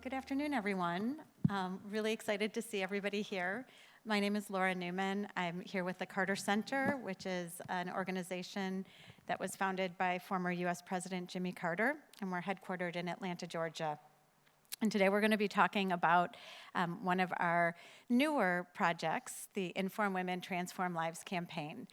Good afternoon, everyone. Really excited to see everybody here. My name is Laura Newman. I'm here with the Carter Center, which is an organization that was founded by former U.S. President Jimmy Carter, and we're headquartered in Atlanta, Georgia. And today we're going to be talking about one of our newer projects, the Inform Women, Transform Lives campaign.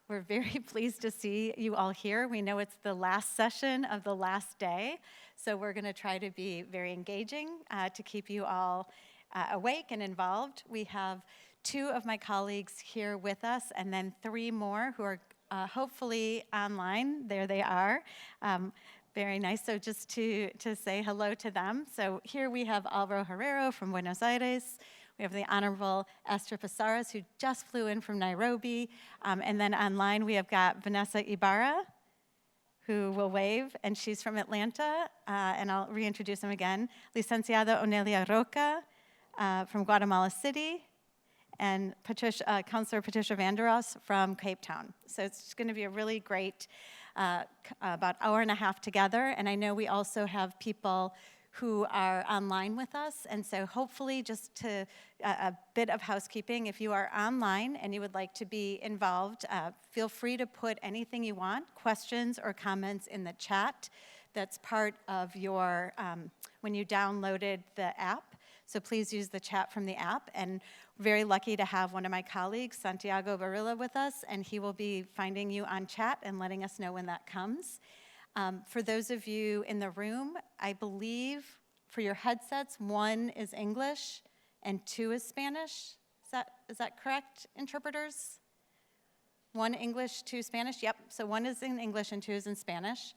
We're very pleased to see you all here. We know it's the last session of the last day, so we're going to try to be very engaging to keep you all awake and involved. We have two of my colleagues here with us, and then three more who are hopefully online. There they are. Very nice. So just to say hello to them. So here we have Alvaro Herrero from Buenos Aires. We have the Honorable Esther Pasares, who just flew in from Nairobi. And then online we have got Vanessa Ibarra, who will wave, and she's from Atlanta. And I'll reintroduce them again. Licenciada Onelia Roca from Guatemala City, and Councilor Patricia Vanderos from Cape Town. So it's going to be a really great about an hour and a half together, and I know we also have people who are online with us, and so hopefully just to a bit of housekeeping, if you are online and you would like to be involved, feel free to put anything you want, questions or comments in the chat. That's part of your, when you downloaded the app, so please use the chat from the app, and very lucky to have one of my colleagues, Santiago Barilla, with us, and he will be finding you on chat and letting us know when that comes. For those of you in the room, I believe for your headsets, one is English and two is Spanish. Is that correct, interpreters? One English, two Spanish? Yep, so one is in English and two is in Spanish.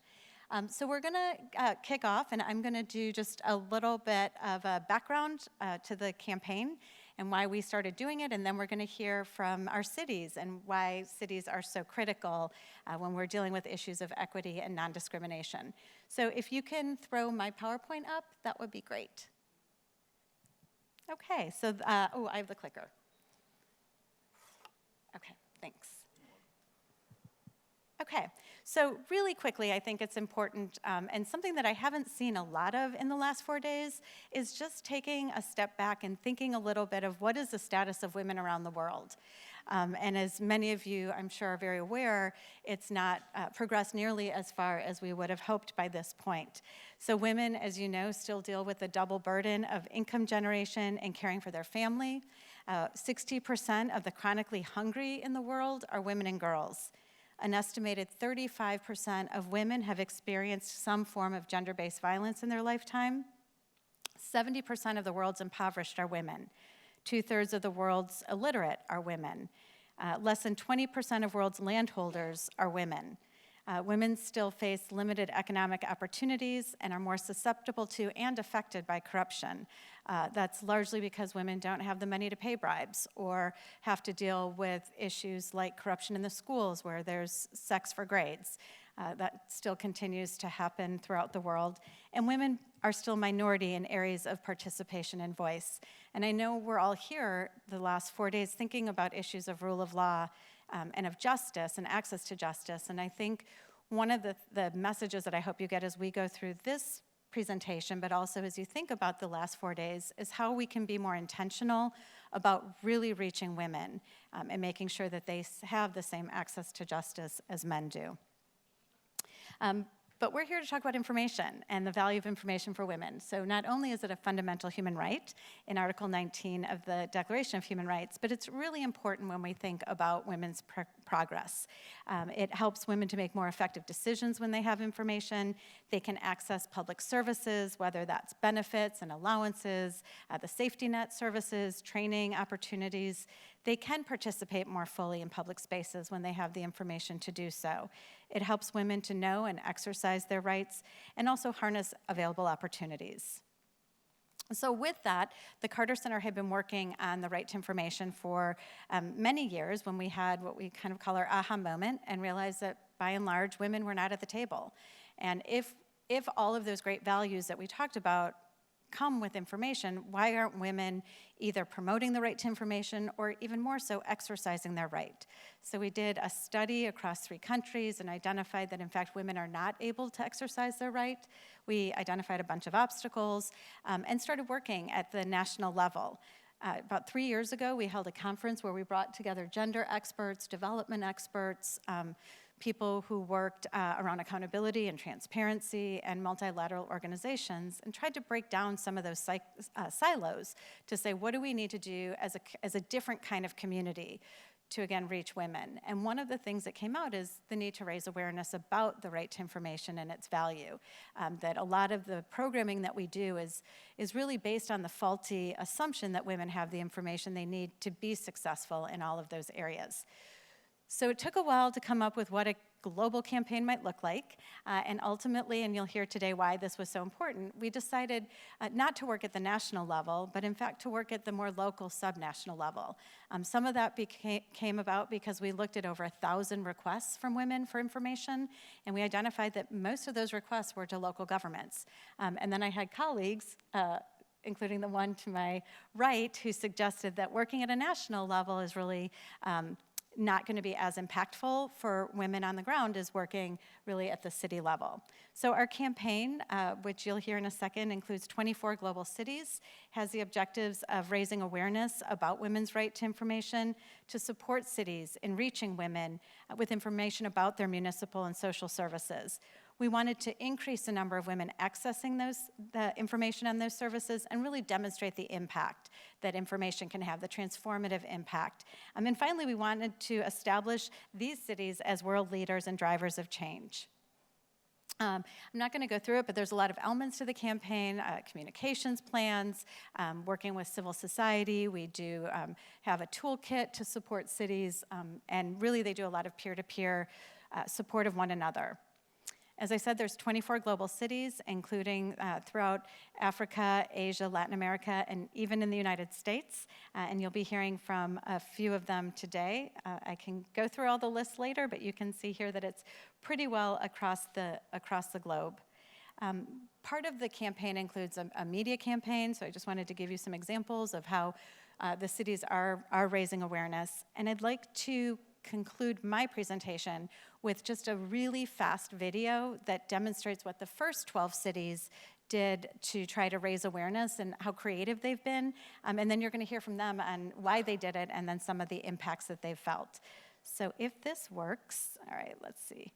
So we're going to kick off, and I'm going to do just a little bit of a background to the campaign and why we started doing it, and then we're going to hear from our cities and why cities are so critical when we're dealing with issues of equity and non-discrimination. So if you can throw my PowerPoint up, that would be great. Okay, so, oh, I have the clicker. Okay, thanks. Okay, so really quickly, I think it's important, and something that I haven't seen a lot of in the last 4 days is just taking a step back and thinking a little bit of what is the status of women around the world. And as many of you, I'm sure, are very aware, it's not progressed nearly as far as we would have hoped by this point. So women, as you know, still deal with the double burden of income generation and caring for their family. 60% of the chronically hungry in the world are women and girls. An estimated 35% of women have experienced some form of gender-based violence in their lifetime. 70% of the world's impoverished are women. 2/3 of the world's illiterate are women. Less than 20% of world's landholders are women. Women still face limited economic opportunities and are more susceptible to and affected by corruption. That's largely because women don't have the money to pay bribes or have to deal with issues like corruption in the schools where there's sex for grades. That still continues to happen throughout the world. And women are still minority in areas of participation and voice. And I know we're all here the last 4 days thinking about issues of rule of law and of justice and access to justice. And I think one of the messages that I hope you get as we go through this presentation, but also as you think about the last 4 days, is how we can be more intentional about really reaching women and making sure that they have the same access to justice as men do. But we're here to talk about information and the value of information for women. So not only is it a fundamental human right in Article 19 of the Declaration of Human Rights, but it's really important when we think about women's progress. It helps women to make more effective decisions when they have information. They can access public services, whether that's benefits and allowances, the safety net services, training opportunities. They can participate more fully in public spaces when they have the information to do so. It helps women to know and exercise their rights and also harness available opportunities. So with that, the Carter Center had been working on the right to information for many years when we had what we kind of call our aha moment and realized that by and large, women were not at the table. And if all of those great values that we talked about come with information, why aren't women either promoting the right to information or even more so exercising their right? So we did a study across 3 countries and identified that in fact women are not able to exercise their right. We identified a bunch of obstacles and started working at the national level. About 3 years ago, we held a conference where we brought together gender experts, development experts, people who worked around accountability and transparency and multilateral organizations, and tried to break down some of those silos to say, what do we need to do as a different kind of community to, again, reach women? And one of the things that came out is the need to raise awareness about the right to information and its value. That a lot of the programming that we do is really based on the faulty assumption that women have the information they need to be successful in all of those areas. So it took a while to come up with what a global campaign might look like, and ultimately, and you'll hear today why this was so important, we decided not to work at the national level, but in fact to work at the more local subnational level. Some of that came about because we looked at over 1,000 requests from women for information, and we identified that most of those requests were to local governments. And then I had colleagues, including the one to my right, who suggested that working at a national level is really not going to be as impactful for women on the ground as working really at the city level. So our campaign, which you'll hear in a second, includes 24 global cities, has the objectives of raising awareness about women's right to information, to support cities in reaching women with information about their municipal and social services. We wanted to increase the number of women accessing the information on those services and really demonstrate the impact that information can have, the transformative impact. And finally, we wanted to establish these cities as world leaders and drivers of change. I'm not going to go through it, but there's a lot of elements to the campaign, communications plans, working with civil society. We do have a toolkit to support cities, and really they do a lot of peer-to-peer support of one another. As I said, there's 24 global cities, including throughout Africa, Asia, Latin America, and even in the United States. And you'll be hearing from a few of them today. I can go through all the lists later, but you can see here that it's pretty well across the globe. Part of the campaign includes a media campaign, so I just wanted to give you some examples of how the cities are raising awareness. And I'd like to conclude my presentation with just a really fast video that demonstrates what the first 12 cities did to try to raise awareness and how creative they've been. And then you're going to hear from them on why they did it and then some of the impacts that they've felt. So if this works, all right, let's see.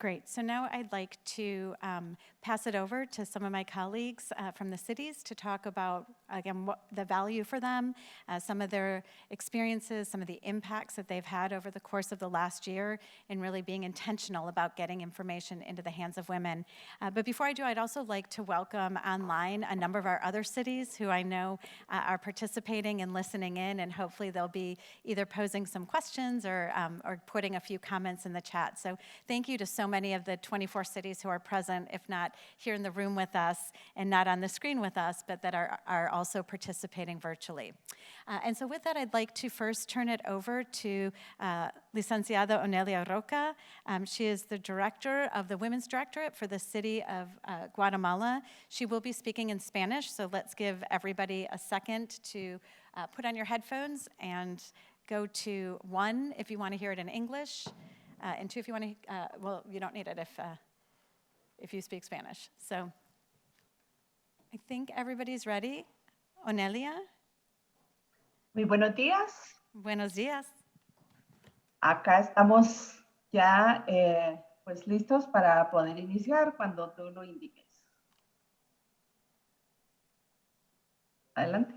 Great. So now I'd like to pass it over to some of my colleagues from the cities to talk about, again, what the value for them, some of their experiences, some of the impacts that they've had over the course of the last year in really being intentional about getting information into the hands of women. But before I do, I'd also like to welcome online a number of our other cities who I know are participating and listening in, and hopefully they'll be either posing some questions or putting a few comments in the chat. So thank you to so many of the 24 cities who are present, if not here in the room with us and not on the screen with us, but that are also participating virtually. And so with that, I'd like to first turn it over to Licenciada Onelia Roca. She is the director of the Women's Directorate for the city of Guatemala. She will be speaking in Spanish, so let's give everybody a second to put on your headphones and go to 1 if you want to hear it in English, and 2 if you want to, well, you don't need it if you speak Spanish. So I think everybody's ready. Onelia? Muy buenos días. Buenos días. Acá estamos ya pues listos para poder iniciar cuando tú lo indiques. Adelante.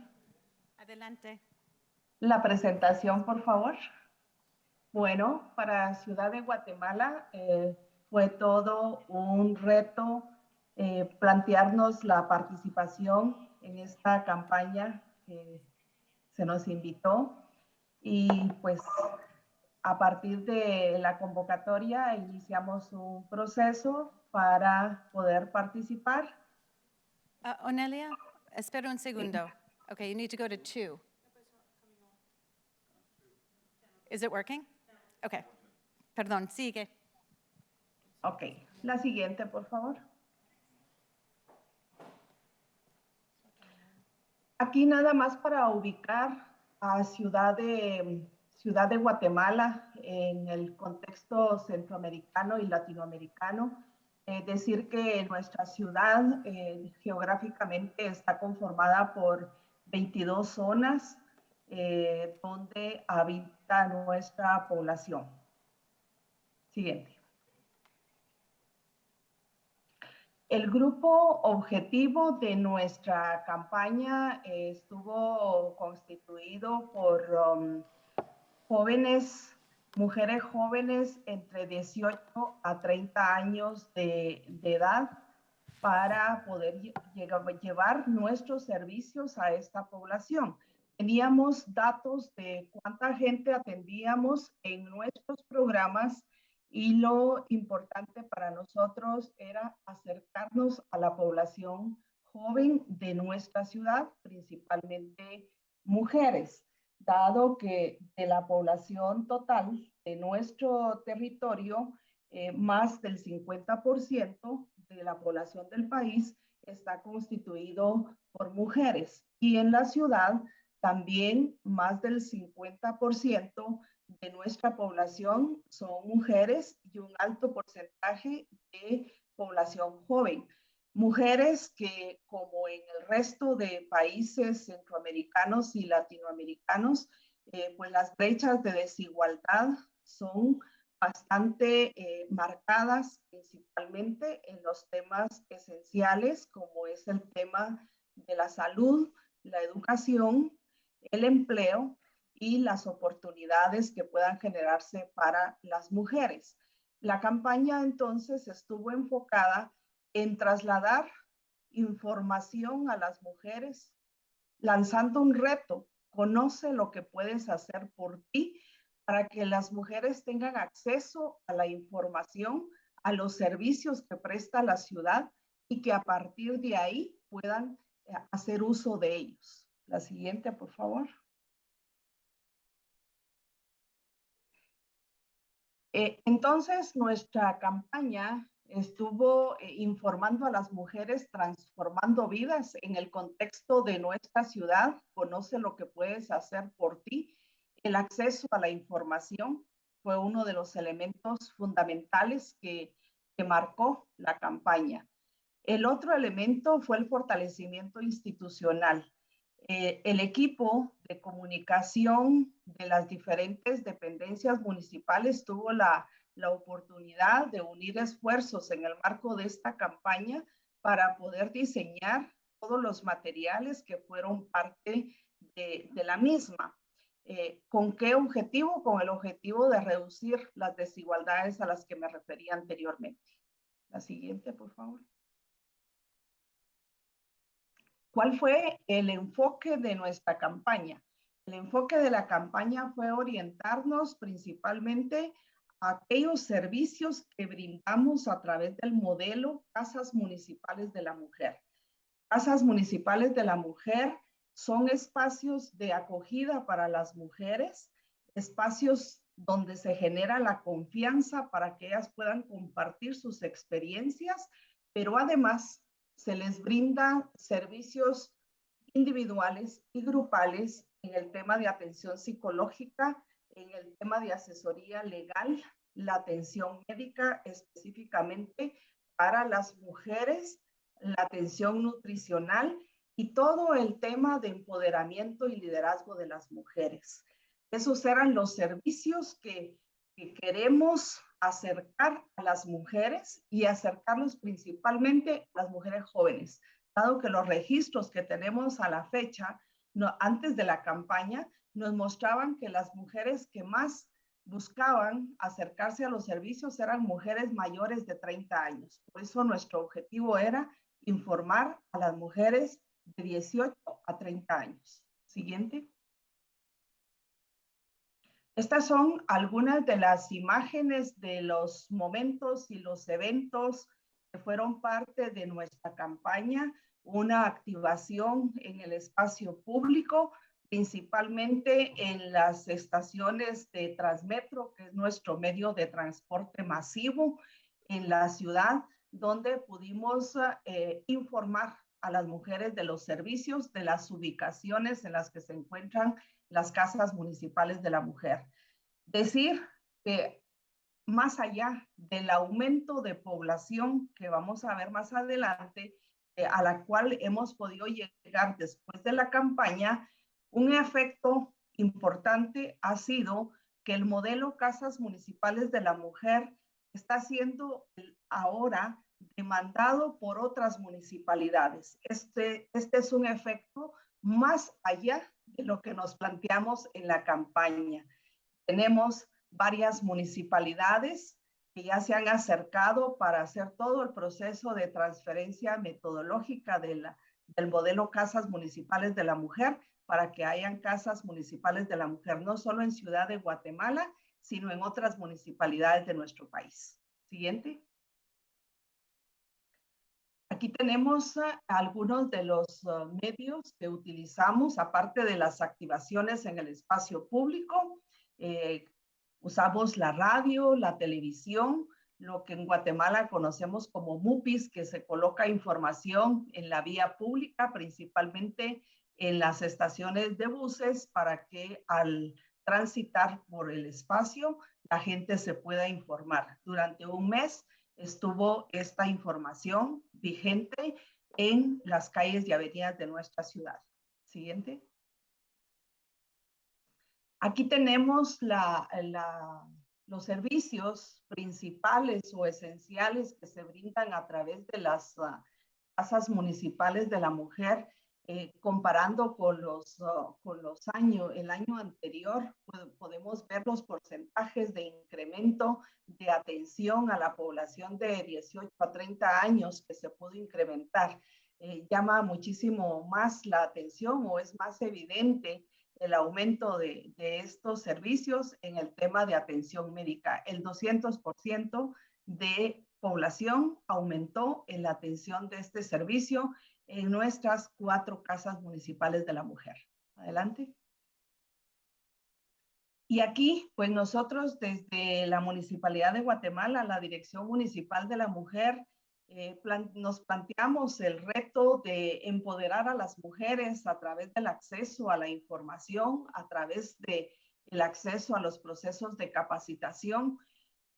Adelante. La presentación, por favor. Bueno, para Ciudad de Guatemala fue todo un reto plantearnos la participación en esta campaña que se nos invitó y pues a partir de la convocatoria iniciamos un proceso para poder participar. Onelia, espera un segundo. Okay, you need to go to 2. Is it working? Okay. Perdón, sigue. Ok, la siguiente, por favor. Aquí nada más para ubicar a Ciudad de Guatemala en el contexto centroamericano y latinoamericano. Decir que nuestra ciudad geográficamente está conformada por 22 zonas donde habita nuestra población. Siguiente. El grupo objetivo de nuestra campaña estuvo constituido por mujeres jóvenes entre 18 a 30 años de edad para poder llevar nuestros servicios a esta población. Teníamos datos de cuánta gente atendíamos en nuestros programas y lo importante para nosotros era acercarnos a la población joven de nuestra ciudad, principalmente mujeres, dado que de la población total de nuestro territorio, más del 50% de la población del país está constituido por mujeres. Y en la ciudad también más del 50% de nuestra población son mujeres y un alto porcentaje de población joven. Mujeres que, como en el resto de países centroamericanos y latinoamericanos, pues las brechas de desigualdad son bastante marcadas, principalmente en los temas esenciales, como es el tema de la salud, la educación, el empleo y las oportunidades que puedan generarse para las mujeres. La campaña entonces estuvo enfocada en trasladar información a las mujeres, lanzando un reto: conoce lo que puedes hacer por ti, para que las mujeres tengan acceso a la información, a los servicios que presta la ciudad y que a partir de ahí puedan hacer uso de ellos. La siguiente, por favor. Entonces, nuestra campaña estuvo informando a las mujeres, transformando vidas en el contexto de nuestra ciudad. Conoce lo que puedes hacer por ti. El acceso a la información fue uno de los elementos fundamentales que marcó la campaña. El otro elemento fue el fortalecimiento institucional. El equipo de comunicación de las diferentes dependencias municipales tuvo la la oportunidad de unir esfuerzos en el marco de esta campaña para poder diseñar todos los materiales que fueron parte de la misma. ¿Con qué objetivo? Con el objetivo de reducir las desigualdades a las que me refería anteriormente. La siguiente, por favor. ¿Cuál fue el enfoque de nuestra campaña? El enfoque de la campaña fue orientarnos principalmente a aquellos servicios que brindamos a través del modelo Casas Municipales de la Mujer. Casas Municipales de la Mujer son espacios de acogida para las mujeres, espacios donde se genera la confianza para que ellas puedan compartir sus experiencias, pero además se les brinda servicios individuales y grupales en el tema de atención psicológica, en el tema de asesoría legal, la atención médica específicamente para las mujeres, la atención nutricional y todo el tema de empoderamiento y liderazgo de las mujeres. Esos eran los servicios que queremos acercar a las mujeres y acercarlos principalmente a las mujeres jóvenes, dado que los registros que tenemos a la fecha, antes de la campaña, nos mostraban que las mujeres que más buscaban acercarse a los servicios eran mujeres mayores de 30 años. Por eso nuestro objetivo era informar a las mujeres de 18 a 30 años. Siguiente. Estas son algunas de las imágenes de los momentos y los eventos que fueron parte de nuestra campaña, una activación en el espacio público, principalmente en las estaciones de Transmetro, que es nuestro medio de transporte masivo en la ciudad, donde pudimos informar a las mujeres de los servicios, de las ubicaciones en las que se encuentran las casas municipales de la mujer. Decir que más allá del aumento de población que vamos a ver más adelante, a la cual hemos podido llegar después de la campaña, un efecto importante ha sido que el modelo Casas Municipales de la Mujer está siendo ahora demandado por otras municipalidades. Este es un efecto más allá de lo que nos planteamos en la campaña. Tenemos varias municipalidades que ya se han acercado para hacer todo el proceso de transferencia metodológica del modelo Casas Municipales de la Mujer para que hayan casas municipales de la mujer, no solo en Ciudad de Guatemala, sino en otras municipalidades de nuestro país. Siguiente. Aquí tenemos algunos de los medios que utilizamos, aparte de las activaciones en el espacio público. Usamos la radio, la televisión, lo que en Guatemala conocemos como MUPIs, que se coloca información en la vía pública, principalmente en las estaciones de buses, para que al transitar por el espacio la gente se pueda informar. Durante un mes estuvo esta información vigente en las calles y avenidas de nuestra ciudad. Siguiente. Aquí tenemos los servicios principales o esenciales que se brindan a través de las casas municipales de la mujer, comparando con el año anterior, podemos ver los porcentajes de incremento de atención a la población de 18 a 30 años que se pudo incrementar. Llama muchísimo más la atención o es más evidente el aumento de estos servicios en el tema de atención médica. El 200% de población aumentó en la atención de este servicio en nuestras 4 casas municipales de la mujer. Adelante. Y aquí, pues nosotros desde la Municipalidad de Guatemala, la Dirección Municipal de la Mujer, nos planteamos el reto de empoderar a las mujeres a través del acceso a la información, a través del acceso a los procesos de capacitación,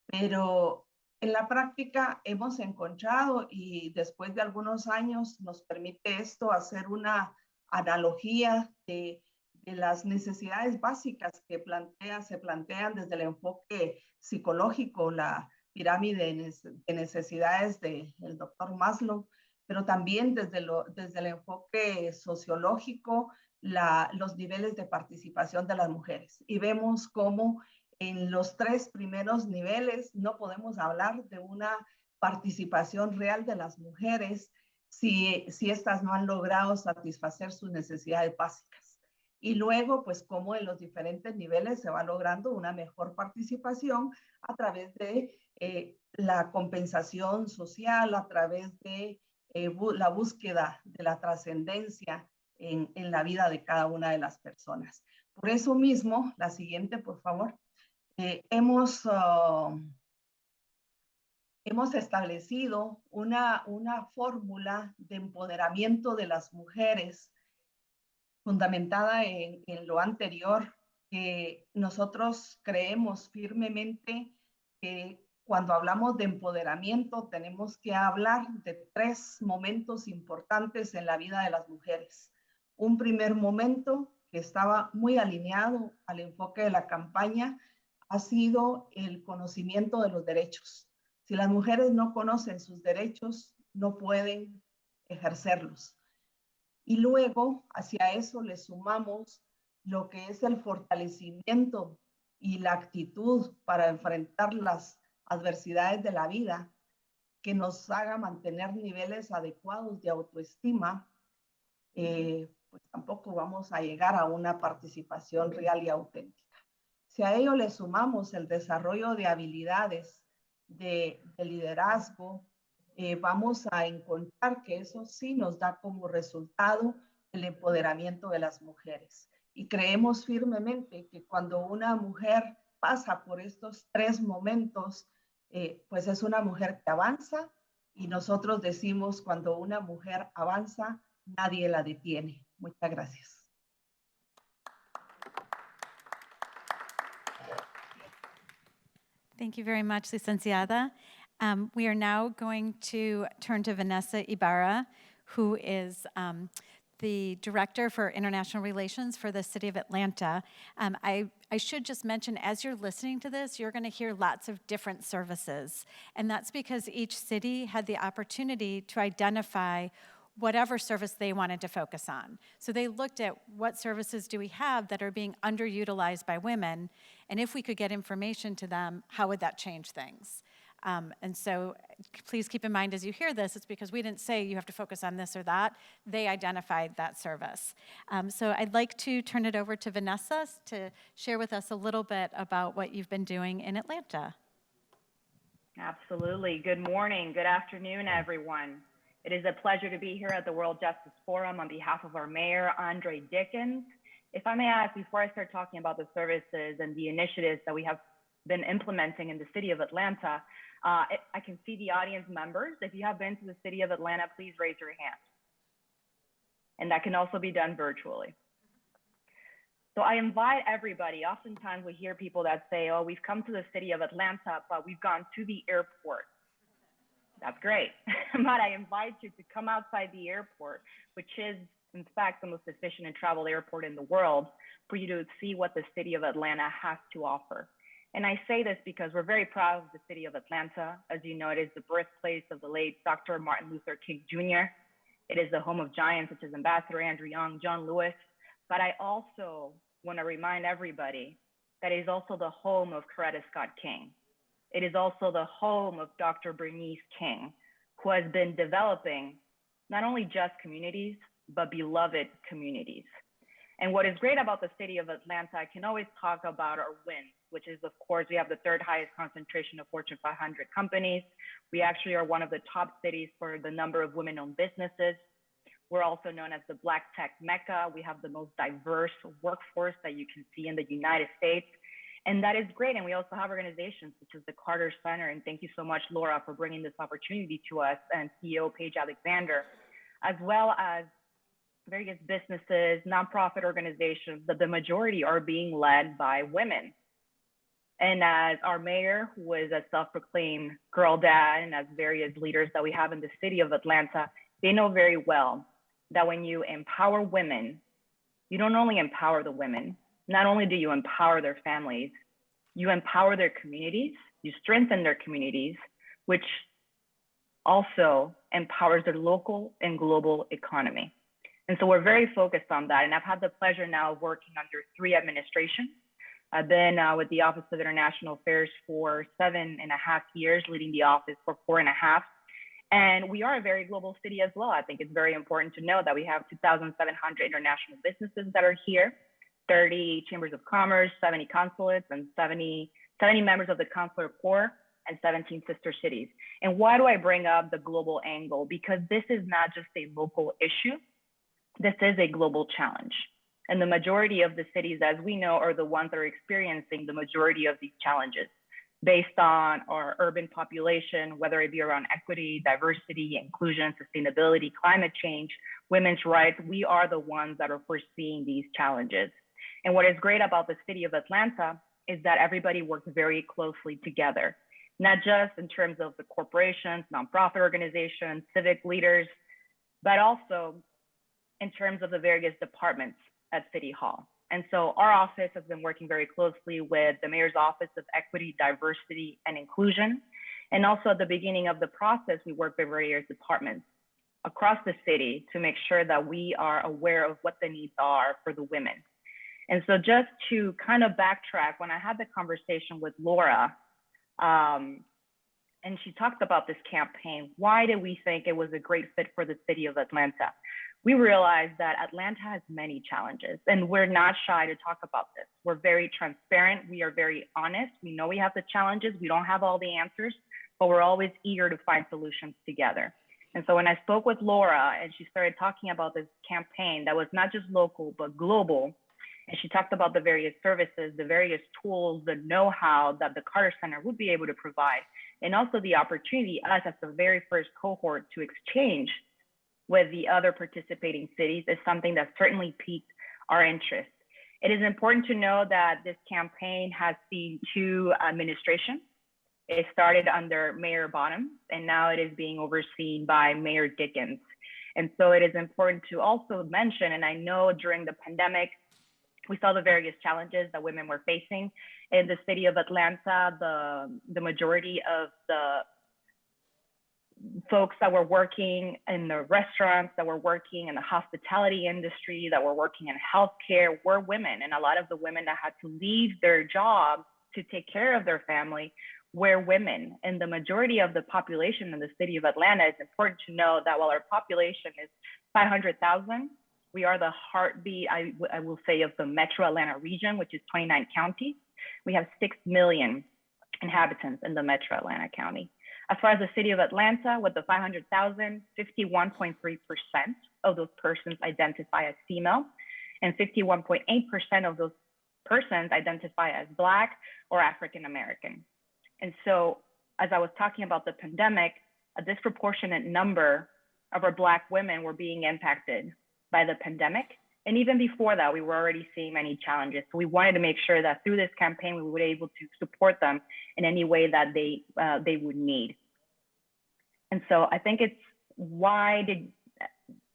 pero en la práctica hemos encontrado, y después de algunos años nos permite esto hacer una analogía de las necesidades básicas que se plantean desde el enfoque psicológico, la pirámide de necesidades del doctor Maslow, pero también desde el enfoque sociológico, los niveles de participación de las mujeres. Y vemos cómo en los tres primeros niveles no podemos hablar de una participación real de las mujeres si estas no han logrado satisfacer sus necesidades básicas. Y luego, pues, cómo en los diferentes niveles se va logrando una mejor participación a través de la compensación social, a través de la búsqueda de la trascendencia en la vida de cada una de las personas. Por eso mismo, la siguiente, por favor, hemos establecido una fórmula de empoderamiento de las mujeres fundamentada en lo anterior, que nosotros creemos firmemente que cuando hablamos de empoderamiento tenemos que hablar de tres momentos importantes en la vida de las mujeres. Un primer momento que estaba muy alineado al enfoque de la campaña ha sido el conocimiento de los derechos. Si las mujeres no conocen sus derechos, no pueden ejercerlos. Y luego, hacia eso le sumamos lo que es el fortalecimiento y la actitud para enfrentar las adversidades de la vida, que nos haga mantener niveles adecuados de autoestima, pues tampoco vamos a llegar a una participación real y auténtica. Si a ello le sumamos el desarrollo de habilidades de liderazgo, vamos a encontrar que eso sí nos da como resultado el empoderamiento de las mujeres. Y creemos firmemente que cuando una mujer pasa por estos tres momentos, pues es una mujer que avanza, y nosotros decimos, cuando una mujer avanza, nadie la detiene. Muchas gracias. Thank you very much, Licenciada. We are now going to turn to Vanessa Ibarra, who is the Director for International Relations for the City of Atlanta. I should just mention, as you're listening to this, you're going to hear lots of different services. And that's because each city had the opportunity to identify whatever service they wanted to focus on. So they looked at what services do we have that are being underutilized by women, and if we could get information to them, how would that change things? And so please keep in mind as you hear this, it's because we didn't say you have to focus on this or that. They identified that service. So I'd like to turn it over to Vanessa to share with us a little bit about what you've been doing in Atlanta. Absolutely. Good morning. Good afternoon, everyone. It is a pleasure to be here at the World Justice Forum on behalf of our mayor, Andre Dickens. If I may ask, before I start talking about the services and the initiatives that we have been implementing in the city of Atlanta, I can see the audience members. If you have been to the city of Atlanta, please raise your hand. And that can also be done virtually. So I invite everybody. Oftentimes we hear people that say, oh, we've come to the city of Atlanta, but we've gone to the airport. That's great. But I invite you to come outside the airport, which is in fact the most efficient and traveled airport in the world, for you to see what the city of Atlanta has to offer. And I say this because we're very proud of the city of Atlanta. As you know, it is the birthplace of the late Dr. Martin Luther King Jr. It is the home of giants such as Ambassador Andrew Young, John Lewis. But I also want to remind everybody that it is also the home of Coretta Scott King. It is also the home of Dr. Bernice King, who has been developing not only just communities, but beloved communities. And what is great about the city of Atlanta, I can always talk about our wins, which is, of course, we have the third highest concentration of Fortune 500 companies. We actually are one of the top cities for the number of women-owned businesses. We're also known as the Black Tech Mecca. We have the most diverse workforce that you can see in the United States. And that is great. And we also have organizations such as the Carter Center. And thank you so much, Laura, for bringing this opportunity to us, and CEO Paige Alexander, as well as various businesses, nonprofit organizations, that the majority are being led by women. And as our mayor, who is a self-proclaimed girl dad, and as various leaders that we have in the city of Atlanta, they know very well that when you empower women, you don't only empower the women, not only do you empower their families, you empower their communities, you strengthen their communities, which also empowers their local and global economy. And so we're very focused on that. And I've had the pleasure now of working under 3 administrations. I've been with the Office of International Affairs for 7.5 years, leading the office for 4.5. And we are a very global city as well. I think it's very important to know that we have 2,700 international businesses that are here, 30 chambers of commerce, 70 consulates, and 70 members of the consular corps, and 17 sister cities. And why do I bring up the global angle? Because this is not just a local issue. This is a global challenge. And the majority of the cities, as we know, are the ones that are experiencing the majority of these challenges based on our urban population, whether it be around equity, diversity, inclusion, sustainability, climate change, women's rights. We are the ones that are foreseeing these challenges. And what is great about the city of Atlanta is that everybody works very closely together, not just in terms of the corporations, nonprofit organizations, civic leaders, but also in terms of the various departments at City Hall. And so our office has been working very closely with the Mayor's Office of Equity, Diversity, and Inclusion. And also at the beginning of the process, we work with various departments across the city to make sure that we are aware of what the needs are for the women. And so just to kind of backtrack, when I had the conversation with Laura, and she talked about this campaign, why did we think it was a great fit for the city of Atlanta? We realized that Atlanta has many challenges, and we're not shy to talk about this. We're very transparent. We are very honest. We know we have the challenges. We don't have all the answers, but we're always eager to find solutions together. And so when I spoke with Laura and she started talking about this campaign that was not just local, but global, and she talked about the various services, the various tools, the know-how that the Carter Center would be able to provide, and also the opportunity, us as the very first cohort, to exchange with the other participating cities is something that certainly piqued our interest. It is important to know that this campaign has seen 2 administrations. It started under Mayor Bonham, and now it is being overseen by Mayor Dickens. And so it is important to also mention, and I know during the pandemic, we saw the various challenges that women were facing in the city of Atlanta. The majority of the folks that were working in the restaurants, that were working in the hospitality industry, that were working in healthcare were women. And a lot of the women that had to leave their jobs to take care of their family were women. And the majority of the population in the city of Atlanta, it's important to know that while our population is 500,000, we are the heartbeat, I will say, of the Metro Atlanta region, which is 29 counties. We have 6 million inhabitants in the Metro Atlanta County. As far as the city of Atlanta, with the 500,000, 51.3% of those persons identify as female, and 51.8% of those persons identify as Black or African American. And so, as I was talking about the pandemic, a disproportionate number of our Black women were being impacted by the pandemic. And even before that, we were already seeing many challenges. So we wanted to make sure that through this campaign, we were able to support them in any way that they would need. And so I think it's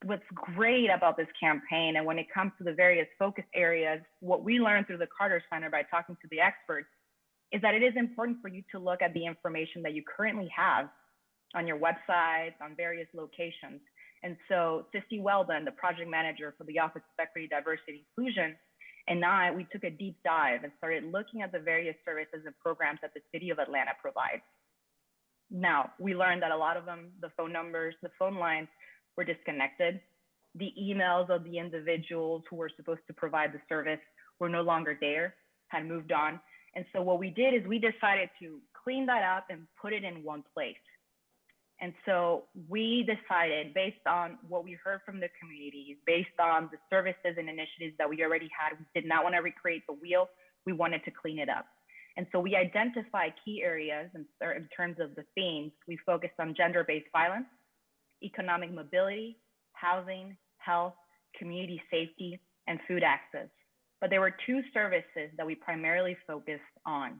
what's great about this campaign, and when it comes to the various focus areas, what we learned through the Carter Center by talking to the experts is that it is important for you to look at the information that you currently have on your websites, on various locations. And so Sissy Weldon, the project manager for the Office of Equity, Diversity, Inclusion, and we took a deep dive and started looking at the various services and programs that the city of Atlanta provides. Now, we learned that a lot of them, the phone numbers, the phone lines were disconnected. The emails of the individuals who were supposed to provide the service were no longer there, had moved on. And so what we did is we decided to clean that up and put it in one place. And so we decided, based on what we heard from the communities, based on the services and initiatives that we already had, we did not want to recreate the wheel. We wanted to clean it up. And so we identified key areas in terms of the themes. We focused on gender-based violence, economic mobility, housing, health, community safety, and food access. But there were 2 services that we primarily focused on.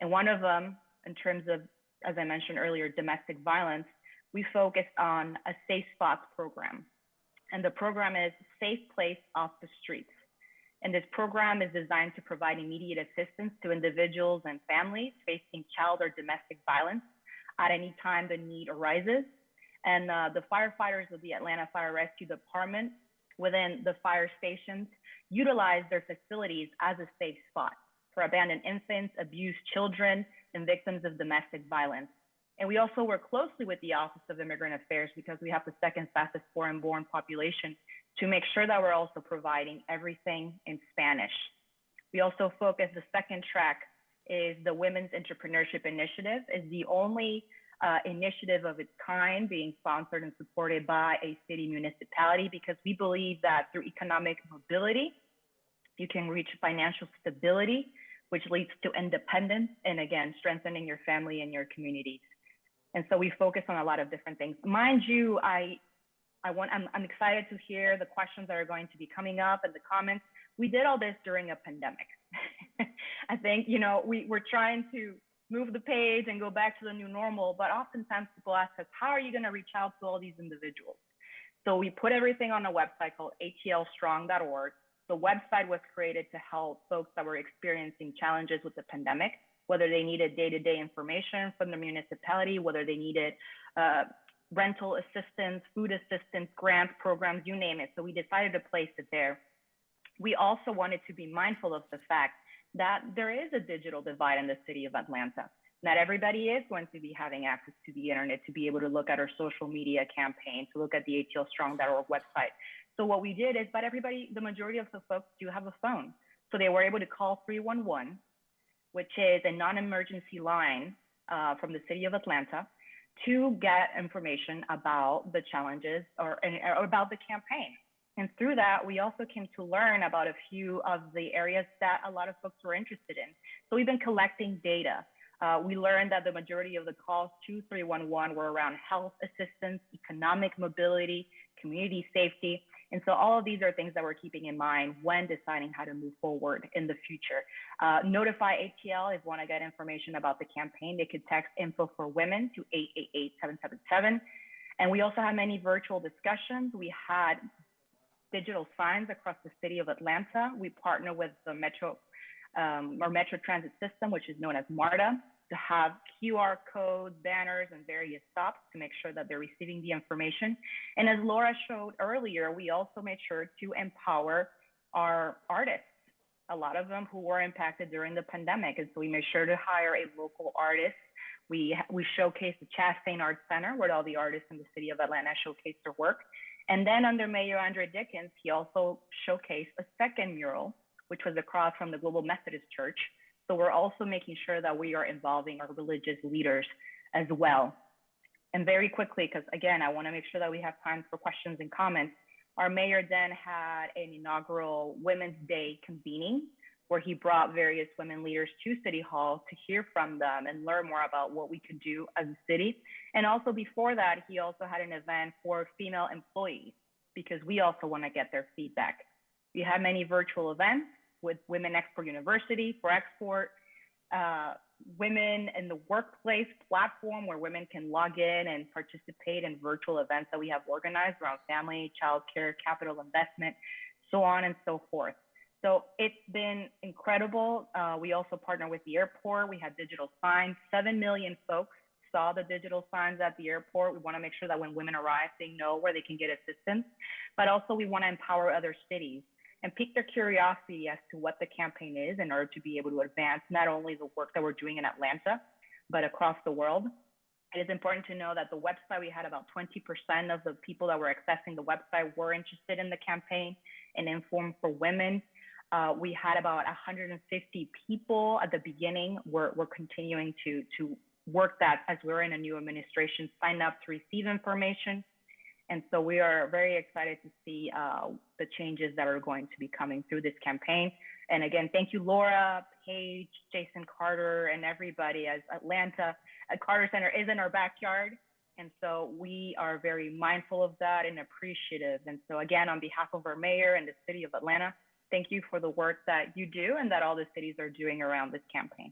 And one of them, in terms of, as I mentioned earlier, domestic violence, we focused on a Safe Spots program. And the program is Safe Place Off the Streets. And this program is designed to provide immediate assistance to individuals and families facing child or domestic violence at any time the need arises. And the firefighters of the Atlanta Fire Rescue Department within the fire stations utilize their facilities as a safe spot for abandoned infants, abused children, and victims of domestic violence. And we also work closely with the Office of Immigrant Affairs because we have the second fastest foreign-born population to make sure that we're also providing everything in Spanish. We also focus, the second track is the Women's Entrepreneurship Initiative, is the only initiative of its kind being sponsored and supported by a city municipality, because we believe that through economic mobility, you can reach financial stability, which leads to independence and again, strengthening your family and your communities. And so we focus on a lot of different things. Mind you, I'm excited to hear the questions that are going to be coming up and the comments. We did all this during a pandemic. I think, we're trying to move the page and go back to the new normal, but oftentimes people ask us, how are you going to reach out to all these individuals? So we put everything on a website called atlstrong.org. The website was created to help folks that were experiencing challenges with the pandemic, whether they needed day-to-day information from the municipality, whether they needed rental assistance, food assistance, grant programs, you name it. So we decided to place it there. We also wanted to be mindful of the fact that there is a digital divide in the city of Atlanta. Not everybody is going to be having access to the internet to be able to look at our social media campaign, to look at the atlstrong.org website. So what we did is, but everybody, the majority of the folks do have a phone. So they were able to call 311, which is a non-emergency line from the city of Atlanta, to get information about the challenges or about the campaign. And through that, we also came to learn about a few of the areas that a lot of folks were interested in. So we've been collecting data. We learned that the majority of the calls to 311 were around health assistance, economic mobility, community safety. And so all of these are things that we're keeping in mind when deciding how to move forward in the future. Notify ATL if you want to get information about the campaign. They could text info for women to 888-777. And we also have many virtual discussions. We had digital signs across the city of Atlanta. We partner with the Metro Transit System, which is known as MARTA, to have QR codes, banners, and various stops to make sure that they're receiving the information. And as Laura showed earlier, we also made sure to empower our artists, a lot of them who were impacted during the pandemic. And so we made sure to hire a local artist. We showcased the Chastain Art Center, where all the artists in the city of Atlanta showcased their work. And then under Mayor Andre Dickens, he also showcased a second mural, which was across from the Global Methodist Church. So we're also making sure that we are involving our religious leaders as well. And very quickly, because again, I want to make sure that we have time for questions and comments. Our mayor then had an inaugural Women's Day convening, where he brought various women leaders to City Hall to hear from them and learn more about what we could do as a city. And also before that, he also had an event for female employees, because we also want to get their feedback. We have many virtual events with Women Export University for export, Women in the Workplace platform, where women can log in and participate in virtual events that we have organized around family, childcare, capital investment, so on and so forth. So it's been incredible. We also partner with the airport. We had digital signs. 7 million folks saw the digital signs at the airport. We want to make sure that when women arrive, they know where they can get assistance. But also we want to empower other cities and pique their curiosity as to what the campaign is in order to be able to advance not only the work that we're doing in Atlanta, but across the world. It is important to know that the website, we had about 20% of the people that were accessing the website were interested in the campaign and Inform for Women. We had about 150 people at the beginning. We're continuing to work that as we're in a new administration, sign up to receive information. And so we are very excited to see the changes that are going to be coming through this campaign. And again, thank you, Laura, Paige, Jason Carter, and everybody, as Atlanta Carter Center is in our backyard. And so we are very mindful of that and appreciative. And so again, on behalf of our mayor and the city of Atlanta, thank you for the work that you do and that all the cities are doing around this campaign.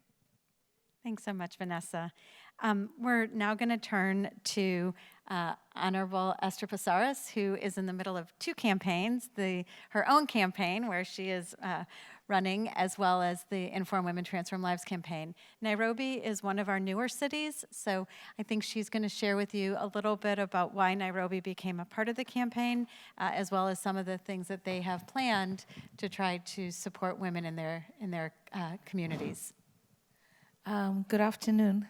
Thanks so much, Vanessa. We're now going to turn to Honorable Esther Pasaris, who is in the middle of two campaigns, her own campaign, where she is running, as well as the Inform Women, Transform Lives campaign. Nairobi is one of our newer cities, so I think she's going to share with you a little bit about why Nairobi became a part of the campaign, as well as some of the things that they have planned to try to support women in their communities. Good afternoon.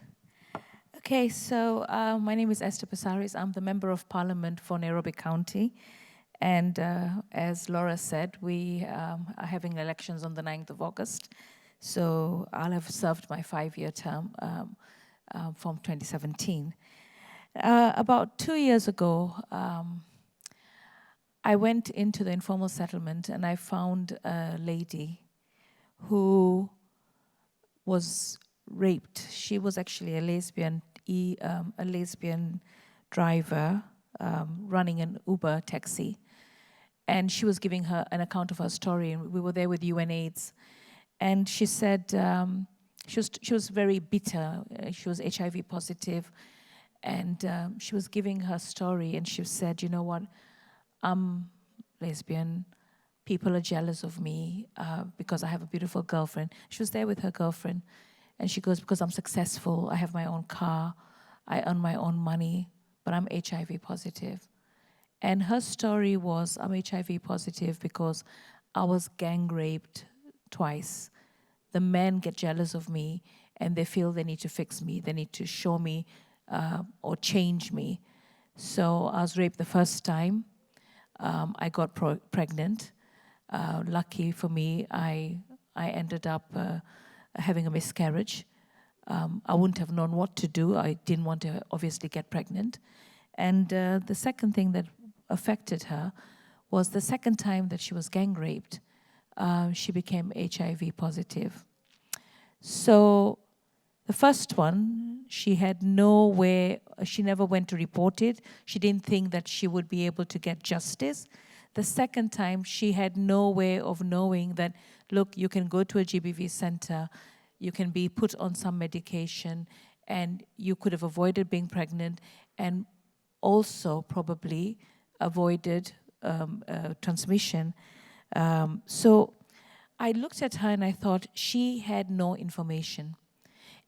Okay, so my name is Esther Pasaris. I'm the Member of Parliament for Nairobi County. And as Laura said, we are having elections on the 9th of August. So I'll have served my 5-year term from 2017. About 2 years ago, I went into the informal settlement and I found a lady who was raped. She was actually a lesbian driver running an Uber taxi, and she was giving her an account of her story. And we were there with UNAIDS, and she said she was very bitter. She was HIV positive, and she was giving her story. And she said, "You know what? I'm lesbian. People are jealous of me because I have a beautiful girlfriend." She was there with her girlfriend. And she goes, "Because I'm successful, I have my own car, I earn my own money, but I'm HIV positive." And her story was, "I'm HIV positive because I was gang raped twice. The men get jealous of me and they feel they need to fix me, they need to show me or change me. So I was raped the first time. I got pregnant. Lucky for me, I ended up having a miscarriage. I wouldn't have known what to do. I didn't want to obviously get pregnant. And the second thing that affected her was the second time that she was gang raped, she became HIV positive. So the first one, she had nowhere, she never went to report it. She didn't think that she would be able to get justice. The second time, she had no way of knowing that, look, you can go to a GBV center, you can be put on some medication, and you could have avoided being pregnant and also probably avoided transmission. So I looked at her and I thought she had no information.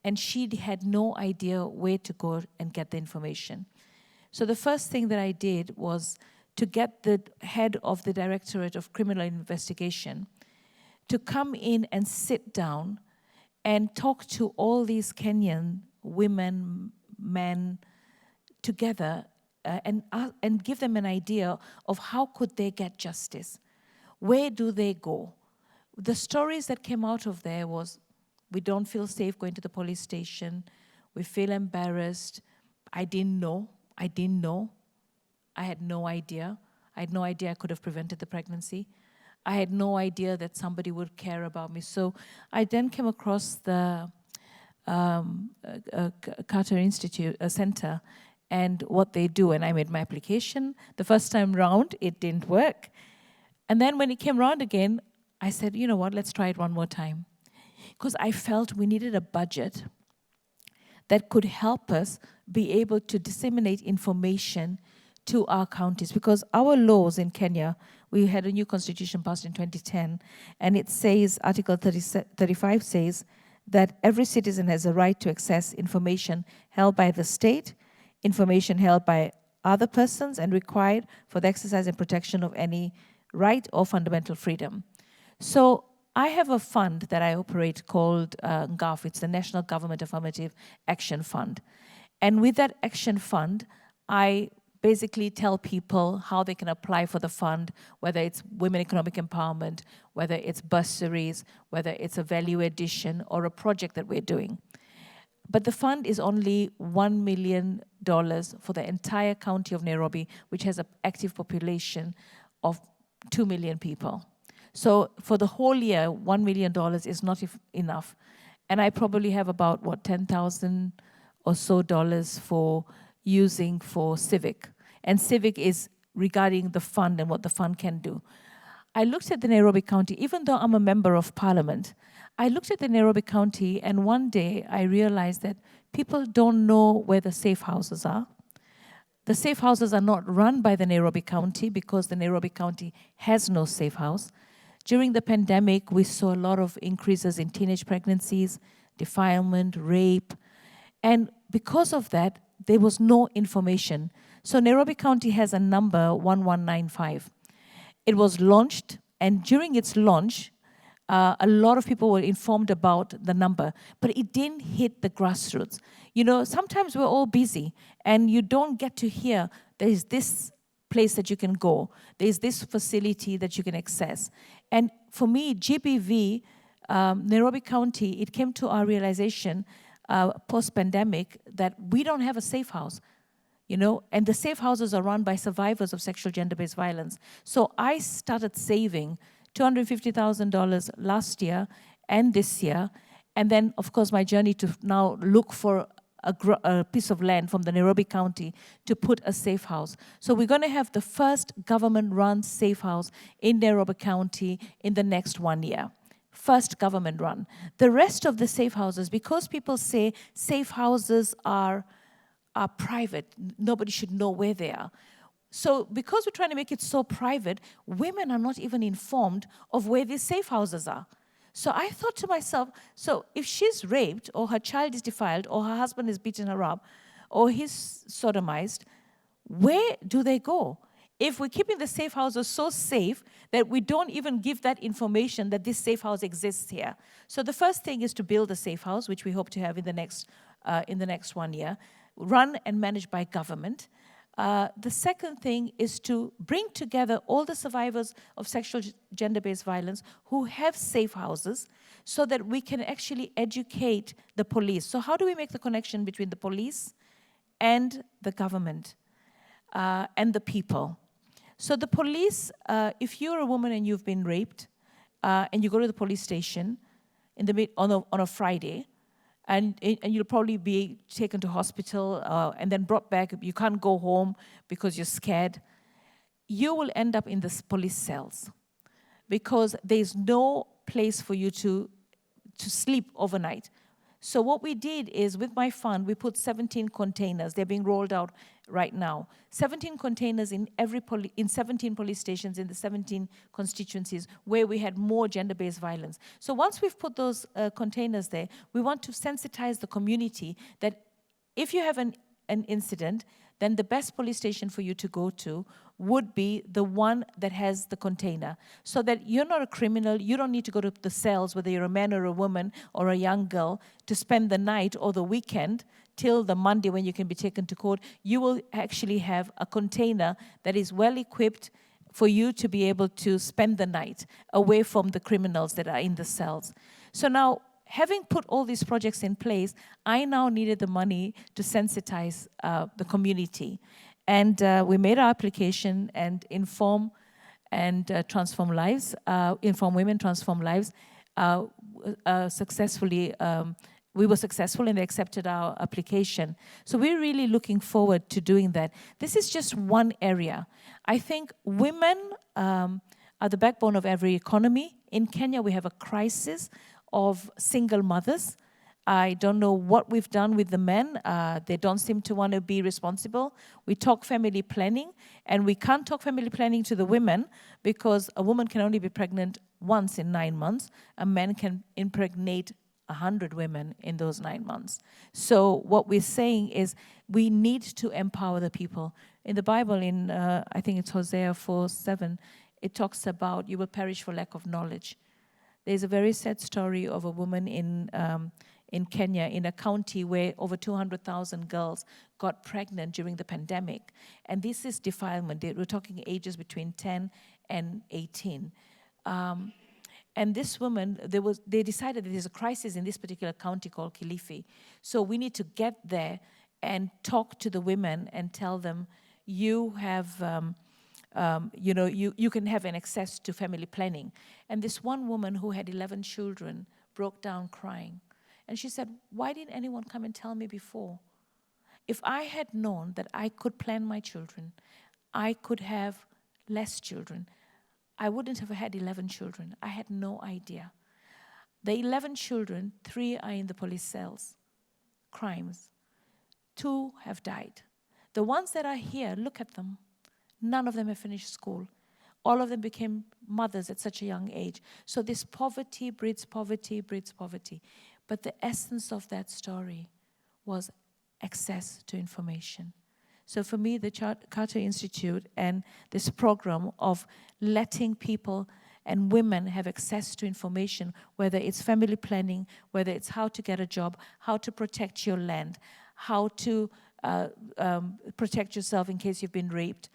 And she had no idea where to go and get the information. So the first thing that I did was to get the head of the Directorate of Criminal Investigation to come in and sit down and talk to all these Kenyan women, men together and give them an idea of how could they get justice. Where do they go? The stories that came out of there was, we don't feel safe going to the police station. We feel embarrassed. I didn't know. I had no idea. I had no idea I could have prevented the pregnancy. I had no idea that somebody would care about me. So I then came across the Carter Institute Center and what they do, and I made my application. The first time round, it didn't work. And then when it came round again, I said, you know what, let's try it one more time. Because I felt we needed a budget that could help us be able to disseminate information to our counties. Because our laws in Kenya, we had a new constitution passed in 2010, and it says, Article 35 says, that every citizen has a right to access information held by the state, information held by other persons, and required for the exercise and protection of any right or fundamental freedom. So I have a fund that I operate called NGAF. It's the National Government Affirmative Action Fund. And with that action fund, I basically tell people how they can apply for the fund, whether it's women economic empowerment, whether it's bursaries, whether it's a value addition or a project that we're doing. But the fund is only $1 million for the entire county of Nairobi, which has an active population of 2 million people. So for the whole year, $1 million is not enough. And I probably have about, what, 10,000 or so dollars for using for civic. And civic is regarding the fund and what the fund can do. I looked at the Nairobi County, even though I'm a member of parliament, I looked at the Nairobi County, and one day I realized that people don't know where the safe houses are. The safe houses are not run by the Nairobi County because the Nairobi County has no safe house. During the pandemic, we saw a lot of increases in teenage pregnancies, defilement, rape, and because of that, there was no information. So Nairobi County has a number, 1195. It was launched, and during its launch, a lot of people were informed about the number, but it didn't hit the grassroots. You know, sometimes we're all busy, and you don't get to hear there is this place that you can go, there is this facility that you can access. And for me, GBV, Nairobi County, it came to our realization post-pandemic that we don't have a safe house. You know, and the safe houses are run by survivors of sexual gender-based violence. So I started saving $250,000 last year and this year, and then, of course, my journey to now look for a piece of land from the Nairobi County to put a safe house. So we're going to have the first government-run safe house in Nairobi County in the next 1 year. First government-run. The rest of the safe houses, because people say safe houses are private, nobody should know where they are. So because we're trying to make it so private, women are not even informed of where these safe houses are. So I thought to myself, so if she's raped, or her child is defiled, or her husband is beaten her up, or he's sodomized, where do they go? If we're keeping the safe houses so safe that we don't even give that information that this safe house exists here. So the first thing is to build a safe house, which we hope to have in the next 1 year, run and managed by government. The second thing is to bring together all the survivors of sexual gender-based violence who have safe houses so that we can actually educate the police. So how do we make the connection between the police and the government and the people? So the police, if you're a woman and you've been raped and you go to the police station on a Friday, and you'll probably be taken to hospital and then brought back. You can't go home because you're scared. You will end up in the police cells because there's no place for you to sleep overnight. So what we did is, with my fund, we put 17 containers. They're being rolled out right now. 17 containers in 17 police stations in the 17 constituencies where we had more gender-based violence. So once we've put those containers there, we want to sensitize the community that if you have an incident, then the best police station for you to go to would be the one that has the container, so that you're not a criminal. You don't need to go to the cells, whether you're a man or a woman or a young girl, to spend the night or the weekend till the Monday when you can be taken to court. You will actually have a container that is well equipped for you to be able to spend the night away from the criminals that are in the cells. So now, having put all these projects in place, I now needed the money to sensitize the community. And we made our application and inform and transform lives, inform women, transform lives. Successfully, we were successful and they accepted our application. So we're really looking forward to doing that. This is just one area. I think women are the backbone of every economy. In Kenya, we have a crisis of single mothers. I don't know what we've done with the men. They don't seem to want to be responsible. We talk family planning, and we can't talk family planning to the women because a woman can only be pregnant once in 9 months. A man can impregnate 100 women in those 9 months. So what we're saying is we need to empower the people. In the Bible, in I think it's Hosea 4:7, it talks about you will perish for lack of knowledge. There's a very sad story of a woman in Kenya, in a county where over 200,000 girls got pregnant during the pandemic. And this is defilement. We're talking ages between 10 and 18. And this woman, they decided that there's a crisis in this particular county called Kilifi. So we need to get there and talk to the women and tell them, you have... you can have an access to family planning. And this one woman who had 11 children broke down crying. And she said, why didn't anyone come and tell me before? If I had known that I could plan my children, I could have less children. I wouldn't have had 11 children. I had no idea. The 11 children, 3 are in the police cells, crimes. 2 have died. The ones that are here, look at them. None of them have finished school. All of them became mothers at such a young age. So this poverty breeds poverty, breeds poverty. But the essence of that story was access to information. So for me, the Carter Institute and this program of letting people and women have access to information, whether it's family planning, whether it's how to get a job, how to protect your land, how to protect yourself in case you've been raped,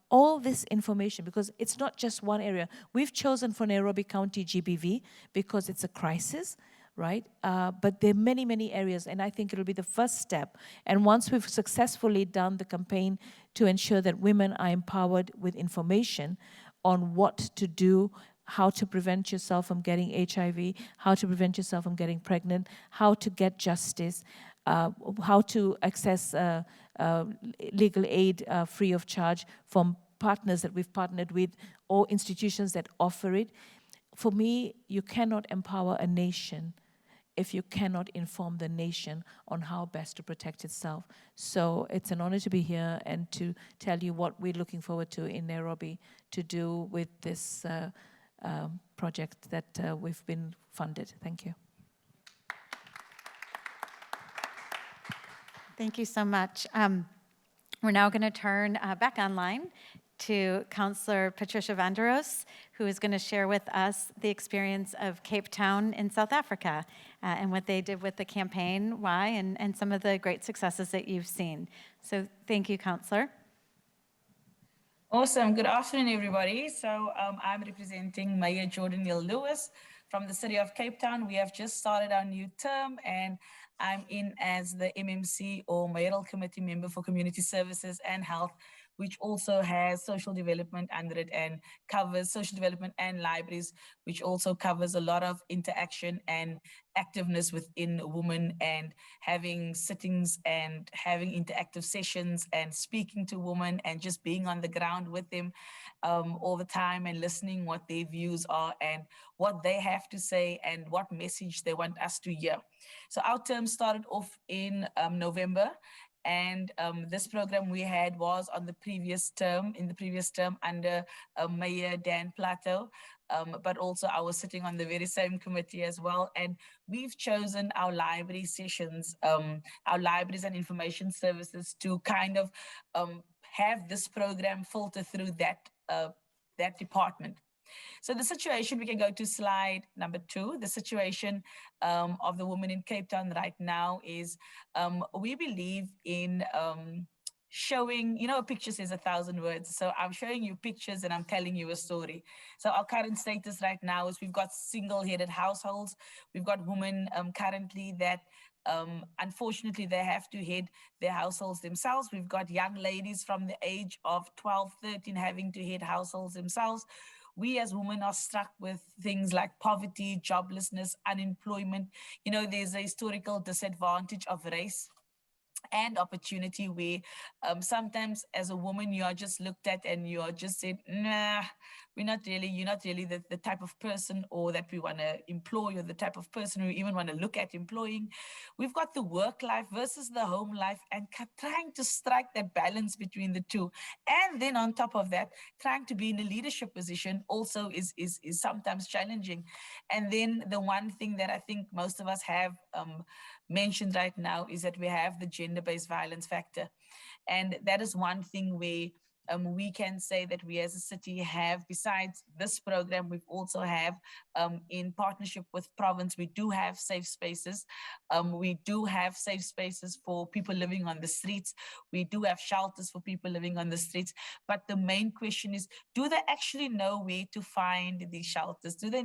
all this information, because it's not just one area. We've chosen for Nairobi County GBV because it's a crisis, right? But there are many, many areas, and I think it'll be the first step. And once we've successfully done the campaign to ensure that women are empowered with information on what to do, how to prevent yourself from getting HIV, how to prevent yourself from getting pregnant, how to get justice, how to access legal aid free of charge from partners that we've partnered with or institutions that offer it. For me, you cannot empower a nation if you cannot inform the nation on how best to protect itself. So it's an honor to be here and to tell you what we're looking forward to in Nairobi to do with this project that we've been funded. Thank you. Thank you so much. We're now going to turn back online to Councillor Patricia Vanderos, who is going to share with us the experience of Cape Town in South Africa and what they did with the campaign, why, and some of the great successes that you've seen. So thank you, Councillor. Awesome. Good afternoon, everybody. So I'm representing Mayor Jordan Neal-Lewis from the city of Cape Town. We have just started our new term, and I'm in as the MMC or Mayoral Committee member for Community Services and Health, which also has social development under it and covers social development and libraries, which also covers a lot of interaction and activeness within women and having sittings and having interactive sessions and speaking to women and just being on the ground with them all the time and listening what their views are and what they have to say and what message they want us to hear. So our term started off in November. And this program we had was on the previous term, under Mayor Dan Plato, but also I was sitting on the very same committee as well. And we've chosen our library sessions, our libraries and information services to kind of have this program filter through that department. So the situation, we can go to slide number 2. The situation of the women in Cape Town right now is we believe in showing, a picture says 1,000 words. So I'm showing you pictures and I'm telling you a story. So our current status right now is we've got single-headed households. We've got women currently that unfortunately, they have to head their households themselves. We've got young ladies from the age of 12, 13 having to head households themselves. We as women are struck with things like poverty, joblessness, unemployment. There's a historical disadvantage of race and opportunity where sometimes as a woman you are just looked at and you are just said, nah, you're not really the type of person or that we want to employ or the type of person we even want to look at employing. We've got the work life versus the home life and trying to strike that balance between the two. And then on top of that, trying to be in a leadership position also is sometimes challenging. And then the one thing that I think most of us have mentioned right now is that we have the gender-based violence factor. And that is one thing where we can say that we as a city have, besides this program, we also have in partnership with province, we do have safe spaces. We do have safe spaces for people living on the streets. We do have shelters for people living on the streets. But the main question is, do they actually know where to find these shelters? Do they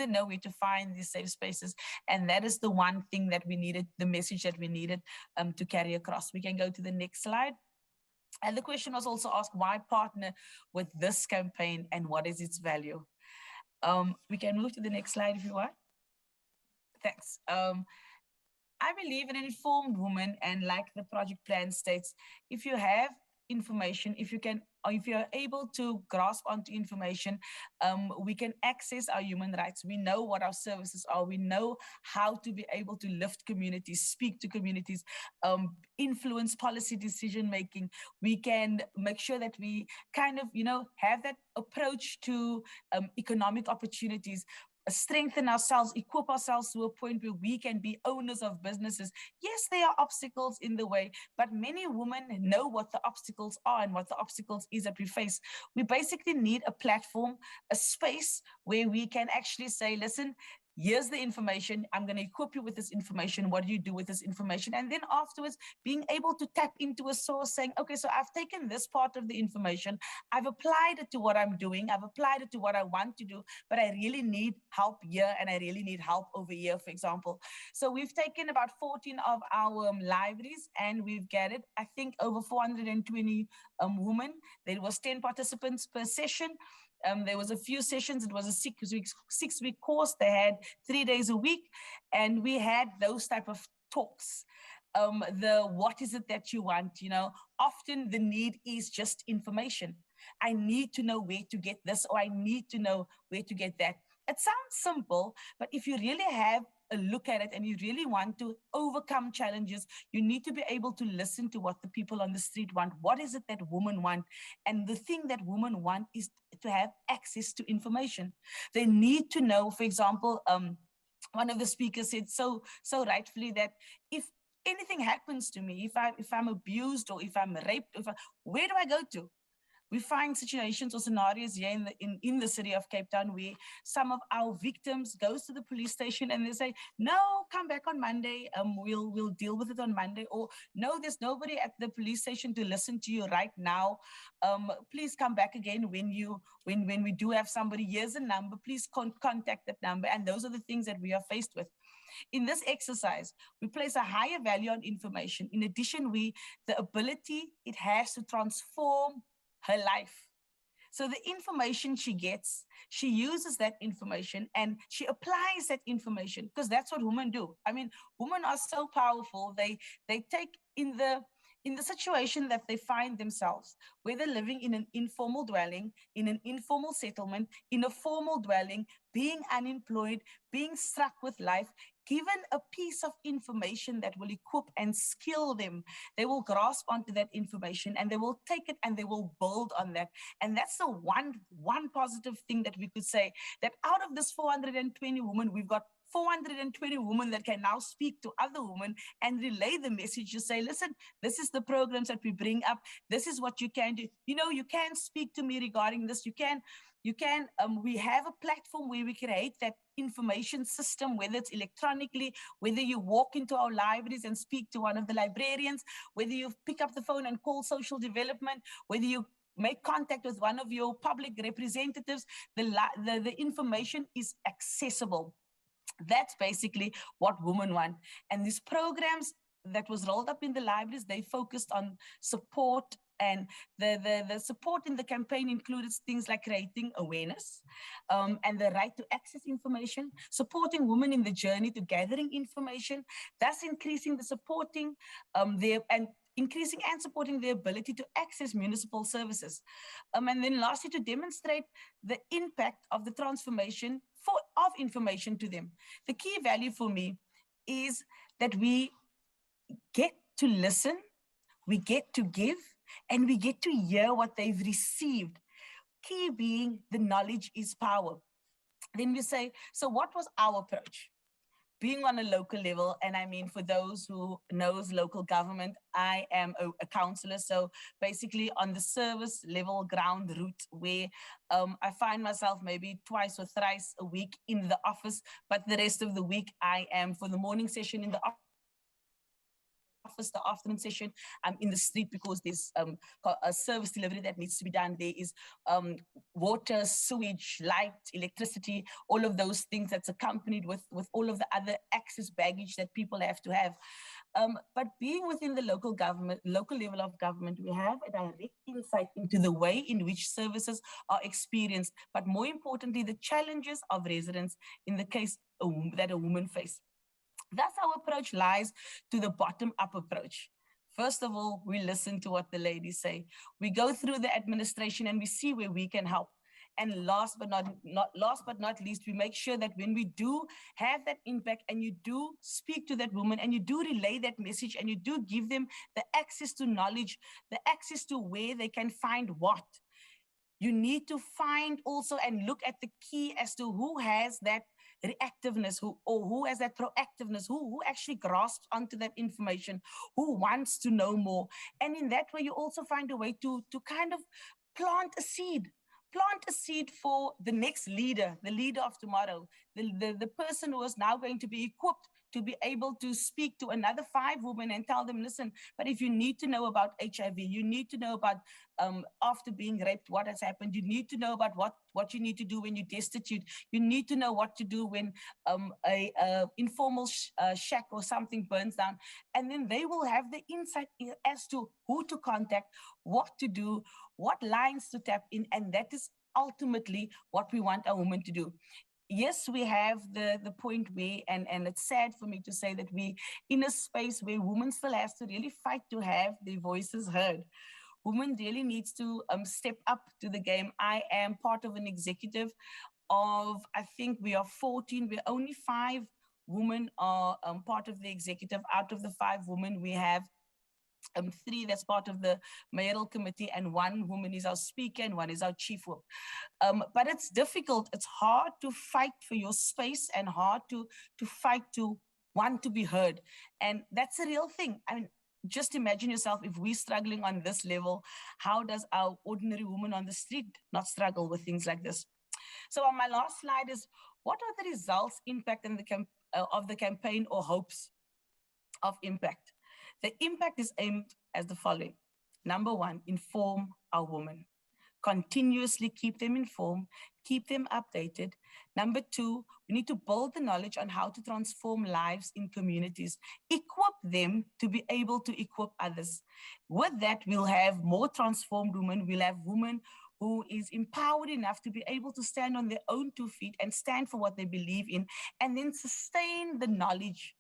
know where to find these safe spaces? And that is the one thing that we needed, the message that we needed to carry across. We can go to the next slide. And the question was also asked, why partner with this campaign and what is its value? We can move to the next slide if you want. Thanks. I believe in an informed woman, and like the project plan states, if you have information, if you can if you're able to grasp onto information, we can access our human rights. We know what our services are. We know how to be able to lift communities, speak to communities, influence policy decision making. We can make sure that we kind of, have that approach to economic opportunities, strengthen ourselves, equip ourselves to a point where we can be owners of businesses. Yes, there are obstacles in the way, but many women know what the obstacles are and what the obstacles is that we face. We basically need a platform, a space where we can actually say, listen, here's the information. I'm going to equip you with this information. What do you do with this information? And then afterwards, being able to tap into a source saying, okay, so I've taken this part of the information. I've applied it to what I'm doing. I've applied it to what I want to do, but I really need help here and I really need help over here, for example. So we've taken about 14 of our libraries and we've gathered, I think, over 420 women. There was 10 participants per session. There was a few sessions. It was a 6-week course. They had 3 days a week, and we had those type of talks. What is it that you want? Often the need is just information. I need to know where to get this, or I need to know where to get that. It sounds simple, but if you really have a look at it and you really want to overcome challenges, you need to be able to listen to what the people on the street want. What is it that women want? And the thing that women want is to have access to information. They need to know, for example, one of the speakers said so rightfully that if anything happens to me, if I'm abused or if I'm raped, where do I go to? We find situations or scenarios here in the city of Cape Town where some of our victims goes to the police station and they say, no, come back on Monday. We'll deal with it on Monday. Or no, there's nobody at the police station to listen to you right now. Please come back again when we do have somebody. Here's a number. Please contact that number. And those are the things that we are faced with. In this exercise, we place a higher value on information. In addition, the ability it has to transform her life. So the information she gets, she uses that information and she applies that information because that's what women do. I mean, women are so powerful. They take in the situation that they find themselves, whether living in an informal dwelling, in an informal settlement, in a formal dwelling, being unemployed, being struck with life, given a piece of information that will equip and skill them, they will grasp onto that information and they will take it and they will build on that. And that's the one positive thing that we could say, that out of this 420 women, we've got 420 women that can now speak to other women and relay the message. You say, listen, this is the programs that we bring up. This is what you can do. You can speak to me regarding this. We have a platform where we create that information system, whether it's electronically, whether you walk into our libraries and speak to one of the librarians, whether you pick up the phone and call social development, whether you make contact with one of your public representatives, the information is accessible. That's basically what women want. And these programs that was rolled up in the libraries, they focused on support, and the support in the campaign included things like creating awareness and the right to access information, supporting women in the journey to gathering information, thus increasing and supporting the ability to access municipal services. And then lastly, to demonstrate the impact of the transformation of information to them. The key value for me is that we get to listen, we get to give, and we get to hear what they've received. Key being the knowledge is power. Then we say, so what was our approach? Being on a local level, and I mean, for those who knows local government, I am a councillor. So basically on the service level ground route where I find myself maybe twice or thrice a week in the office, but the rest of the week I am for the morning session in the office, the afternoon session, I'm in the street because there's a service delivery that needs to be done. There is water, sewage, light, electricity, all of those things that's accompanied with all of the other access baggage that people have to have. But being within the local level of government, we have a direct insight into the way in which services are experienced, but more importantly, the challenges of residents in the case that a woman faces. Thus, our approach lies to the bottom-up approach. First of all, we listen to what the ladies say. We go through the administration and we see where we can help. And last but not least, we make sure that when we do have that impact and you do speak to that woman and you do relay that message and you do give them the access to knowledge, the access to where they can find what, you need to find also and look at the key as to who has that reactiveness, who has that proactiveness, who actually grasps onto that information, who wants to know more. And in that way, you also find a way to kind of plant a seed for the next leader, the leader of tomorrow, the person who is now going to be equipped to be able to speak to another 5 women and tell them, listen, but if you need to know about HIV, you need to know about after being raped, what has happened, you need to know about what you need to do when you're destitute, you need to know what to do when a informal shack or something burns down. And then they will have the insight as to who to contact, what to do, what lines to tap in, and that is ultimately what we want a woman to do. Yes, we have the point where, and it's sad for me to say that we in a space where women still has to really fight to have their voices heard. Women really needs to step up to the game. I am part of an executive of, I think we are 14, we're only 5 women are part of the executive. Out of the 5 women, we have 3 that's part of the mayoral committee, and 1 woman is our speaker and 1 is our chief whip. But it's difficult. It's hard to fight for your space and hard to fight to want to be heard. And that's a real thing. I mean, just imagine yourself, if we're struggling on this level, how does our ordinary woman on the street not struggle with things like this? So on my last slide is, what are the results, impact of the campaign or hopes of impact? The impact is aimed as the following. Number 1, inform our women. Continuously keep them informed, keep them updated. Number 2, we need to build the knowledge on how to transform lives in communities, equip them to be able to equip others. With that, we'll have more transformed women. We'll have women who is empowered enough to be able to stand on their own 2 feet and stand for what they believe in, and then sustain the knowledge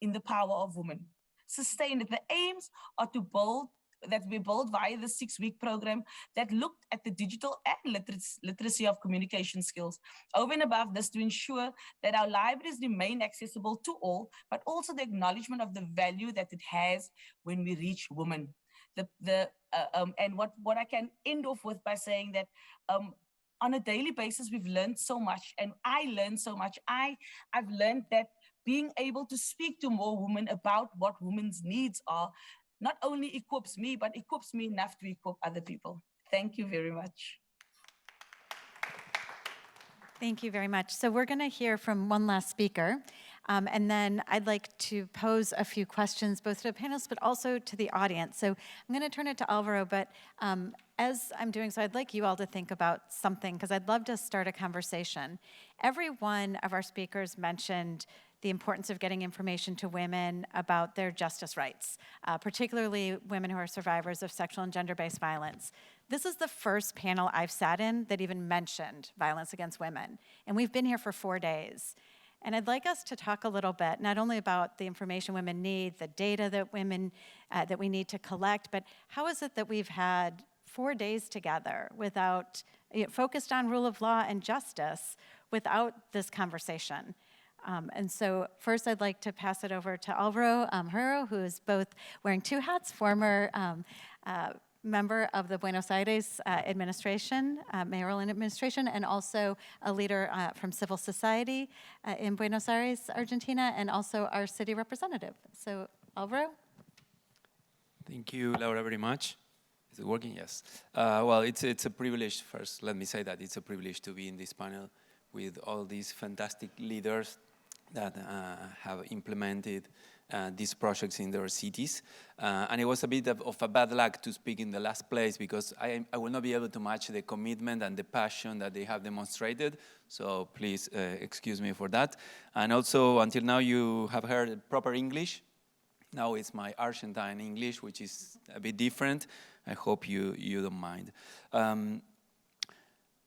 in the power of women. Sustain it. The aims are to build, that we built via the 6-week program that looked at the digital and literacy of communication skills. Over and above this, to ensure that our libraries remain accessible to all, but also the acknowledgement of the value that it has when we reach women. And what I can end off with by saying that on a daily basis, we've learned so much, and I learned so much. I've learned that being able to speak to more women about what women's needs are not only equips me, but equips me enough to equip other people. Thank you very much. Thank you very much. So we're going to hear from one last speaker, and then I'd like to pose a few questions both to the panelists, but also to the audience. So I'm going to turn it to Alvaro, but as I'm doing so, I'd like you all to think about something, because I'd love to start a conversation. Every one of our speakers mentioned the importance of getting information to women about their justice rights, particularly women who are survivors of sexual and gender-based violence. This is the first panel I've sat in that even mentioned violence against women, and we've been here for 4 days. And I'd like us to talk a little bit, not only about the information women need, the data that that we need to collect, but how is it that we've had 4 days together without, focused on rule of law and justice, without this conversation? And so first I'd like to pass it over to Alvaro Herrero, who is both wearing 2 hats, former member of the Buenos Aires administration, mayoral administration, and also a leader from civil society in Buenos Aires, Argentina, and also our city representative. So Alvaro? Thank you, Laura, very much. Is it working? Yes. Well, it's a privilege. First, let me say that it's a privilege to be in this panel with all these fantastic leaders that have implemented these projects in their cities. And it was a bit of a bad luck to speak in the last place, because I will not be able to match the commitment and the passion that they have demonstrated. So please excuse me for that. And also, until now, you have heard proper English. Now it's my Argentine English, which is a bit different. I hope you don't mind.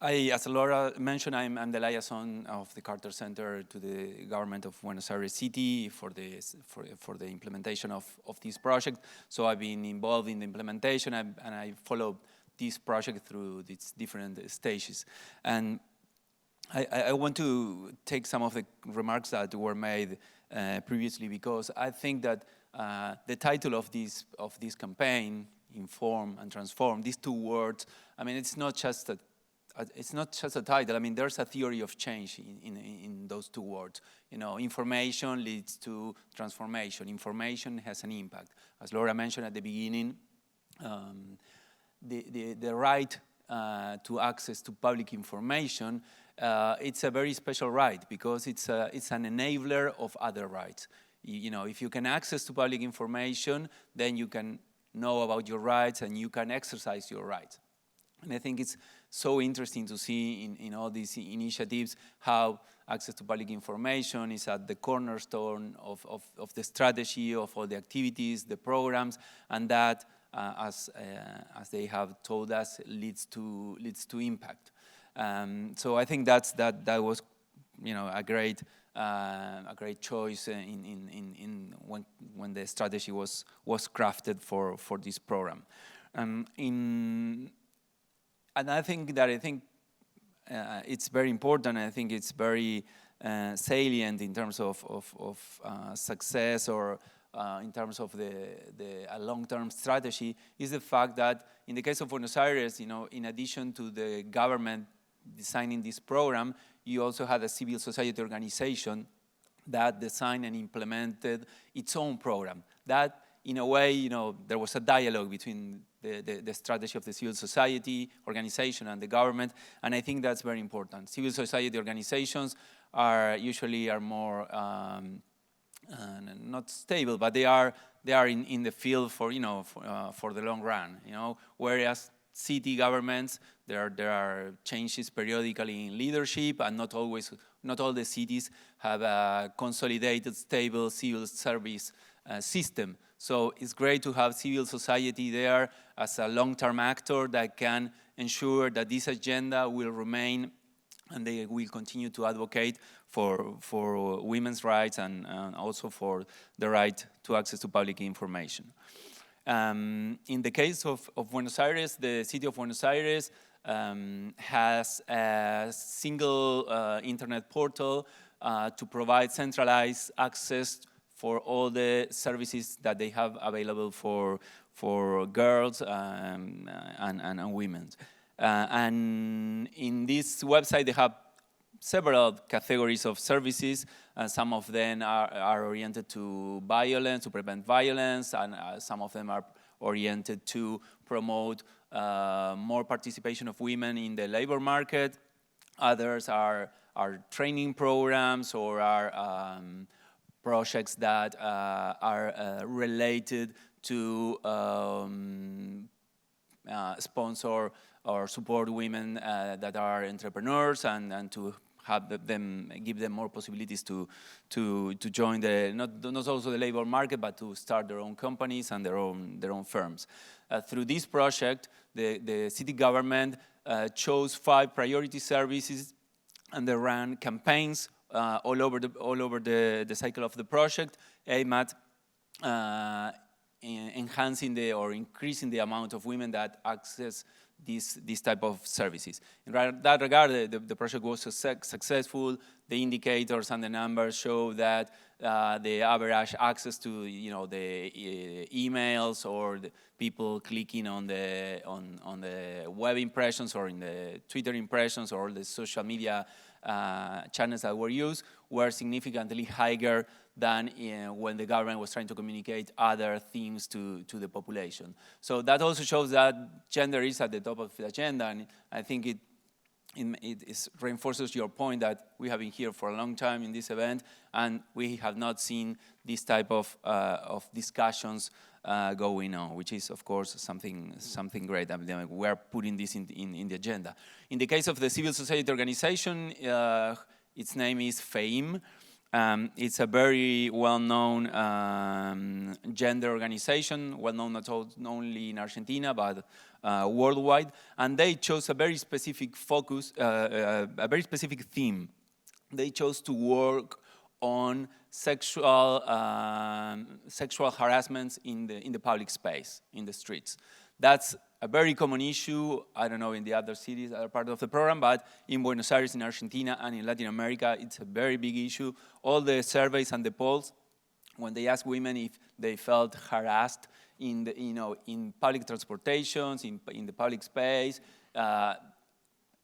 As Laura mentioned, I'm the liaison of the Carter Center to the government of Buenos Aires City for the implementation of this project. So I've been involved in the implementation, and I follow this project through its different stages. And I want to take some of the remarks that were made previously, because I think that the title of this campaign, Inform and Transform, these two words, I mean, it's not just a title. I mean, there's a theory of change in those two words. You know, information leads to transformation. Information has an impact. As Laura mentioned at the beginning, the right to access to public information, it's a very special right, because it's an enabler of other rights. You know, if you can access to public information, then you can know about your rights and you can exercise your rights. And I think it's so interesting to see in all these initiatives how access to public information is at the cornerstone of the strategy, of all the activities, the programs, and that, as they have told us, leads to impact. So I think that was, you know, a great choice when the strategy was crafted for this program. And I think it's very important. I think it's very salient in terms of success, or in terms of a long-term strategy, is the fact that in the case of Buenos Aires, you know, in addition to the government designing this program, you also had a civil society organization that designed and implemented its own program. That, in a way, you know, there was a dialogue between the strategy of the civil society organization and the government, and I think that's very important. Civil society organizations are usually more not stable, but they are in the field for, you know, for the long run, you know, whereas city governments, there are changes periodically in leadership, and not all the cities have a consolidated, stable civil service system. So it's great to have civil society there as a long-term actor that can ensure that this agenda will remain, and they will continue to advocate for women's rights and also for the right to access to public information. In the case of Buenos Aires, the city of Buenos Aires has a single internet portal to provide centralized access for all the services that they have available for girls and women. And in this website, they have several categories of services. Some of them are oriented to violence, to prevent violence, and some of them are oriented to promote more participation of women in the labor market. Others are training programs, or are projects that are related to sponsor or support women that are entrepreneurs, and to have give them more possibilities to join not also the labor market, but to start their own companies and their own firms. Through this project, the city government chose 5 priority services, and they ran campaigns all over the cycle of the project, aimed at enhancing or increasing the amount of women that access these type of services. In that regard, the project was successful. The indicators and the numbers show that the average access to, you know, the emails, or the people clicking on the web impressions, or in the Twitter impressions, or the social media channels that were used, were significantly higher than when the government was trying to communicate other things to the population. So that also shows that gender is at the top of the agenda, and I think it reinforces your point that we have been here for a long time in this event, and we have not seen this type of discussions going on, which is, of course, something great. I mean, we are putting this in the agenda. In the case of the civil society organization, its name is FAME. It's a very well-known gender organization, well-known not only in Argentina, but worldwide. And they chose a very specific focus, a very specific theme. They chose to work on sexual harassments in the public space, in the streets. That's a very common issue. I don't know in the other cities that are part of the program, but in Buenos Aires, in Argentina, and in Latin America, it's a very big issue. All the surveys and the polls, when they ask women if they felt harassed in the, in public transportations, in the public space,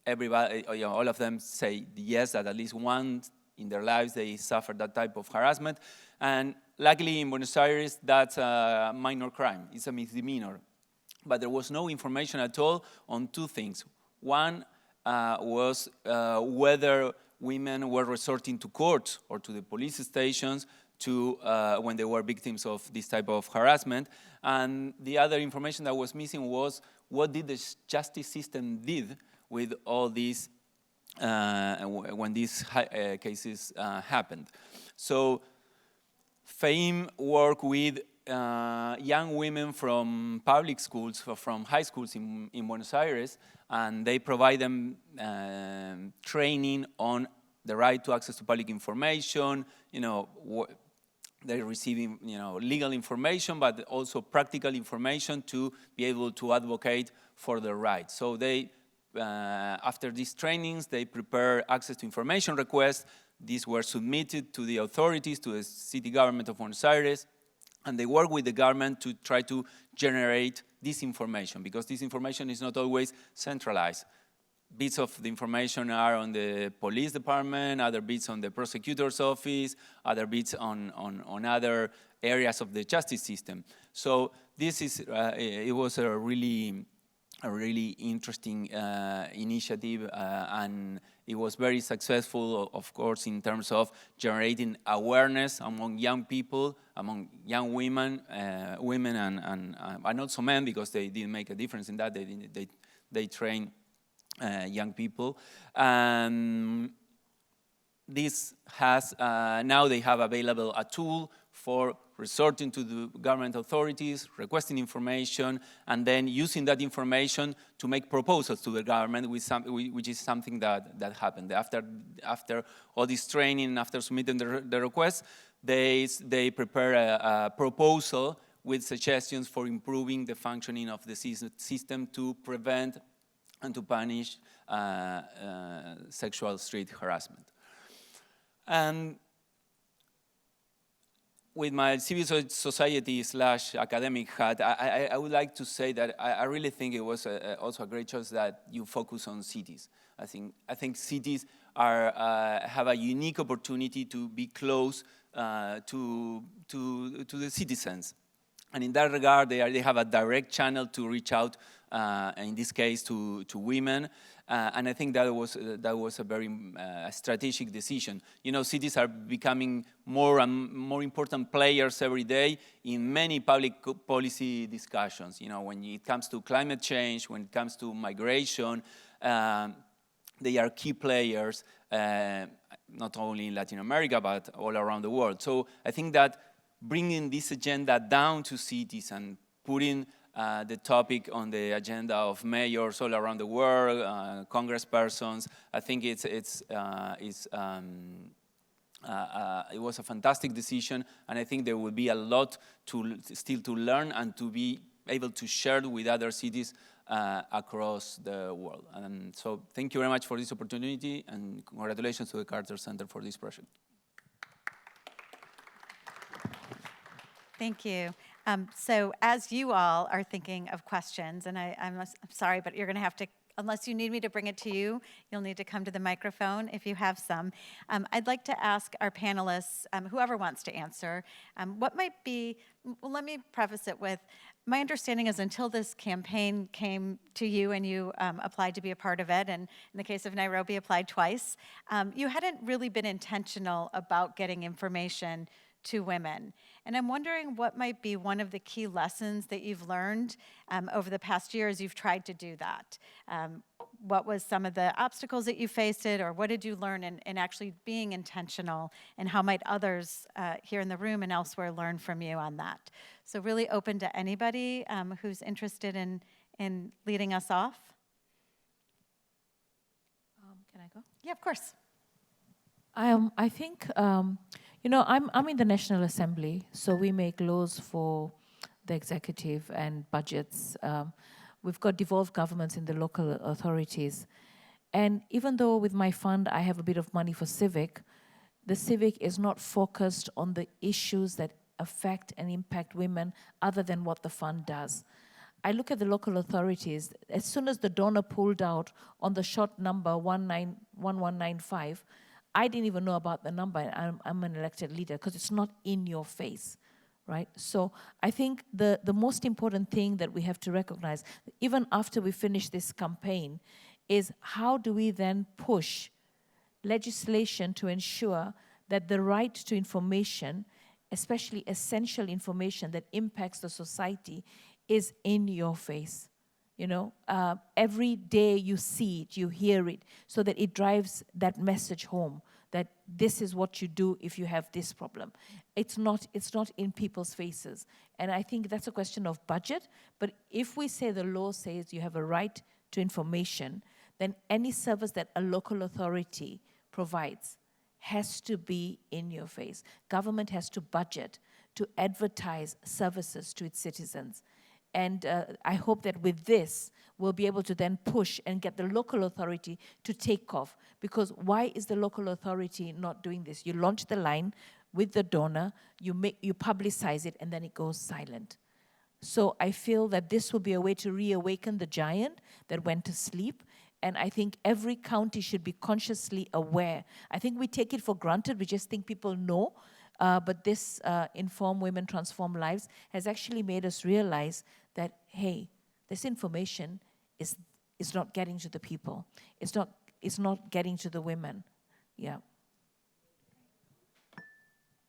everybody, all of them say yes, that at least once in their lives they suffered that type of harassment. And luckily in Buenos Aires, that's a minor crime. It's a misdemeanor. But there was no information at all on two things. One was whether women were resorting to courts or to the police stations when they were victims of this type of harassment. And the other information that was missing was what did the justice system did with all these when these cases happened. So FAIM worked with young women from public schools, from high schools in Buenos Aires, and they provide them training on the right to access to public information. They're receiving legal information, but also practical information to be able to advocate for their rights. So they, after these trainings, they prepare access to information requests. These were submitted to the authorities, to the city government of Buenos Aires, and they work with the government to try to generate this information, because this information is not always centralized. Bits of the information are on the police department, other bits on the prosecutor's office, other bits on other areas of the justice system. So this is, it was a really interesting initiative, and it was very successful, of course, in terms of generating awareness among young people, among young women, and also men, because they didn't make a difference in that. They train young people. This has, now they have available a tool for resorting to the government authorities, requesting information, and then using that information to make proposals to the government, which is something that happened. After all this training, after submitting the request, they prepare a proposal with suggestions for improving the functioning of the system to prevent and to punish sexual street harassment. And with my civil society / academic hat, I would like to say that I really think it was also a great choice that you focus on cities. I think cities have a unique opportunity to be close to the citizens. And in that regard, they have a direct channel to reach out, in this case, to women. And I think that was a very strategic decision. Cities are becoming more and more important players every day in many public policy discussions. When it comes to climate change, when it comes to migration, they are key players, not only in Latin America, but all around the world. So I think that bringing this agenda down to cities and putting the topic on the agenda of mayors all around the world, congresspersons, I think it was a fantastic decision, and I think there will be a lot still to learn and to be able to share with other cities across the world. And so thank you very much for this opportunity, and congratulations to the Carter Center for this project. Thank you. So as you all are thinking of questions, and I'm sorry, but you're going to have to, unless you need me to bring it to you, you'll need to come to the microphone if you have some. I'd like to ask our panelists, whoever wants to answer, what might be, well, let me preface it with, my understanding is until this campaign came to you and you applied to be a part of it, and in the case of Nairobi, applied twice, you hadn't really been intentional about getting information to women. And I'm wondering what might be one of the key lessons that you've learned over the past year as you've tried to do that. what was some of the obstacles that you faced it, or what did you learn in actually being intentional, and how might others here in the room and elsewhere learn from you on that? So really open to anybody who's interested in leading us off. Can I go? Yeah, of course. I think, I'm in the National Assembly, so we make laws for the executive and budgets. We've got devolved governments in the local authorities. And even though with my fund I have a bit of money for civic, the civic is not focused on the issues that affect and impact women other than what the fund does. I look at the local authorities, as soon as the donor pulled out on the short number 1195, I didn't even know about the number. I'm an elected leader because it's not in your face, right? So I think the most important thing that we have to recognize, even after we finish this campaign, is how do we then push legislation to ensure that the right to information, especially essential information that impacts the society, is in your face. Every day you see it, you hear it, so that it drives that message home, that this is what you do if you have this problem. It's not in people's faces. And I think that's a question of budget, but if we say the law says you have a right to information, then any service that a local authority provides has to be in your face. Government has to budget to advertise services to its citizens. And I hope that with this, we'll be able to then push and get the local authority to take off. Because why is the local authority not doing this? You launch the line with the donor, you publicize it, and then it goes silent. So I feel that this will be a way to reawaken the giant that went to sleep. And I think every county should be consciously aware. I think we take it for granted. We just think people know. But this Inform Women, Transform Lives has actually made us realize that, hey, this information is not getting to the people. It's not getting to the women. Yeah.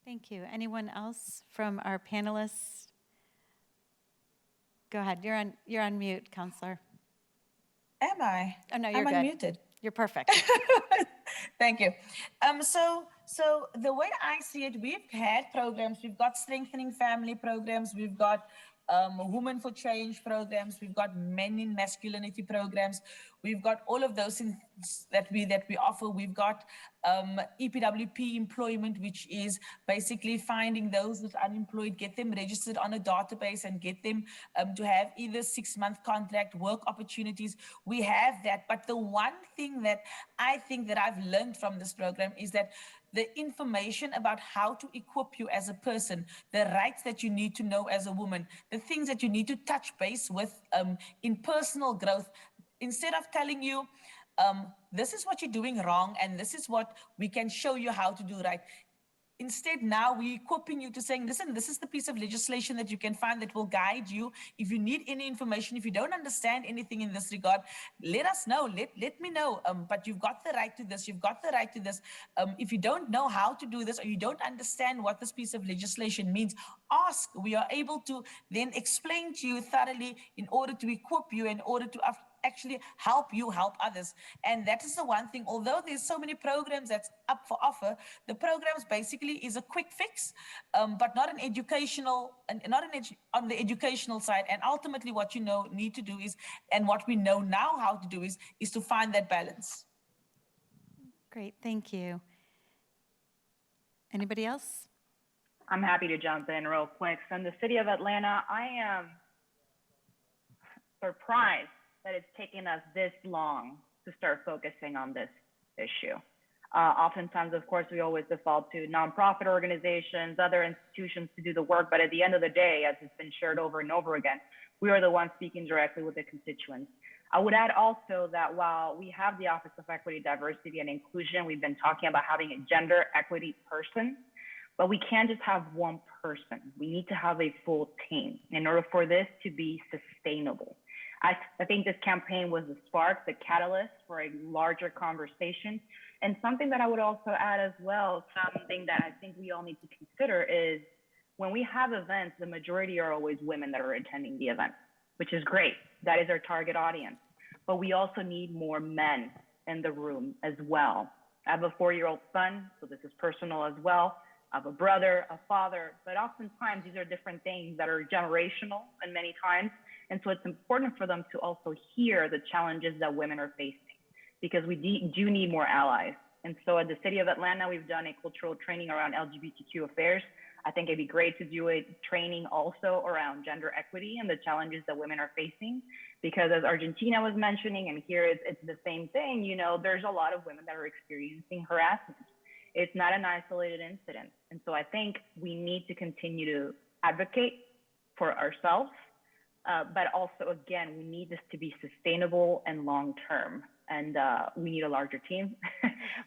Thank you. Anyone else from our panelists? Go ahead. You're on mute, Counselor. Am I? Oh, no, you're I'm good. unmuted. You're perfect. Thank you. So the way I see it, we've had programs. We've got strengthening family programs. We've got Women for Change programs. We've got Men in Masculinity programs. We've got all of those things that we offer. We've got EPWP employment, which is basically finding those that are unemployed, get them registered on a database and get them to have either 6-month contract work opportunities. We have that. But the one thing that I think that I've learned from this program is that the information about how to equip you as a person, the rights that you need to know as a woman, the things that you need to touch base with in personal growth, instead of telling you, this is what you're doing wrong and this is what we can show you how to do right. Instead, now we're equipping you to saying, listen, this is the piece of legislation that you can find that will guide you. If you need any information, if you don't understand anything in this regard, let us know, let me know. But you've got the right to this, you've got the right to this. If you don't know how to do this or you don't understand what this piece of legislation means, ask. We are able to then explain to you thoroughly in order to equip you, in order to actually help you help others. And that is the one thing, although there's so many programs that's up for offer, the programs basically is a quick fix, but not an educational, and not on the educational side. And ultimately what you need to do is, and what we know now how to do is to find that balance. Great, thank you. Anybody else? I'm happy to jump in real quick. So in the city of Atlanta, I am surprised that it's taken us this long to start focusing on this issue. Oftentimes, of course, we always default to nonprofit organizations, other institutions to do the work, but at the end of the day, as it's been shared over and over again, we are the ones speaking directly with the constituents. I would add also that while we have the Office of Equity, Diversity, and Inclusion, we've been talking about having a gender equity person, but we can't just have one person. We need to have a full team in order for this to be sustainable. I think this campaign was the spark, the catalyst for a larger conversation. And something that I would also add as well, something that I think we all need to consider is when we have events, the majority are always women that are attending the event, which is great. That is our target audience. but we also need more men in the room as well. I have a 4-year-old son, so this is personal as well. I have a brother, a father, but oftentimes these are different things that are generational and many times. And so it's important for them to also hear the challenges that women are facing, because we do need more allies. And so at the City of Atlanta, we've done a cultural training around LGBTQ affairs. I think it'd be great to do a training also around gender equity and the challenges that women are facing, because as Argentina was mentioning, and here it's the same thing, you know, there's a lot of women that are experiencing harassment. It's not an isolated incident. And so I think we need to continue to advocate for ourselves, but also, again, we need this to be sustainable and long-term. And we need a larger team.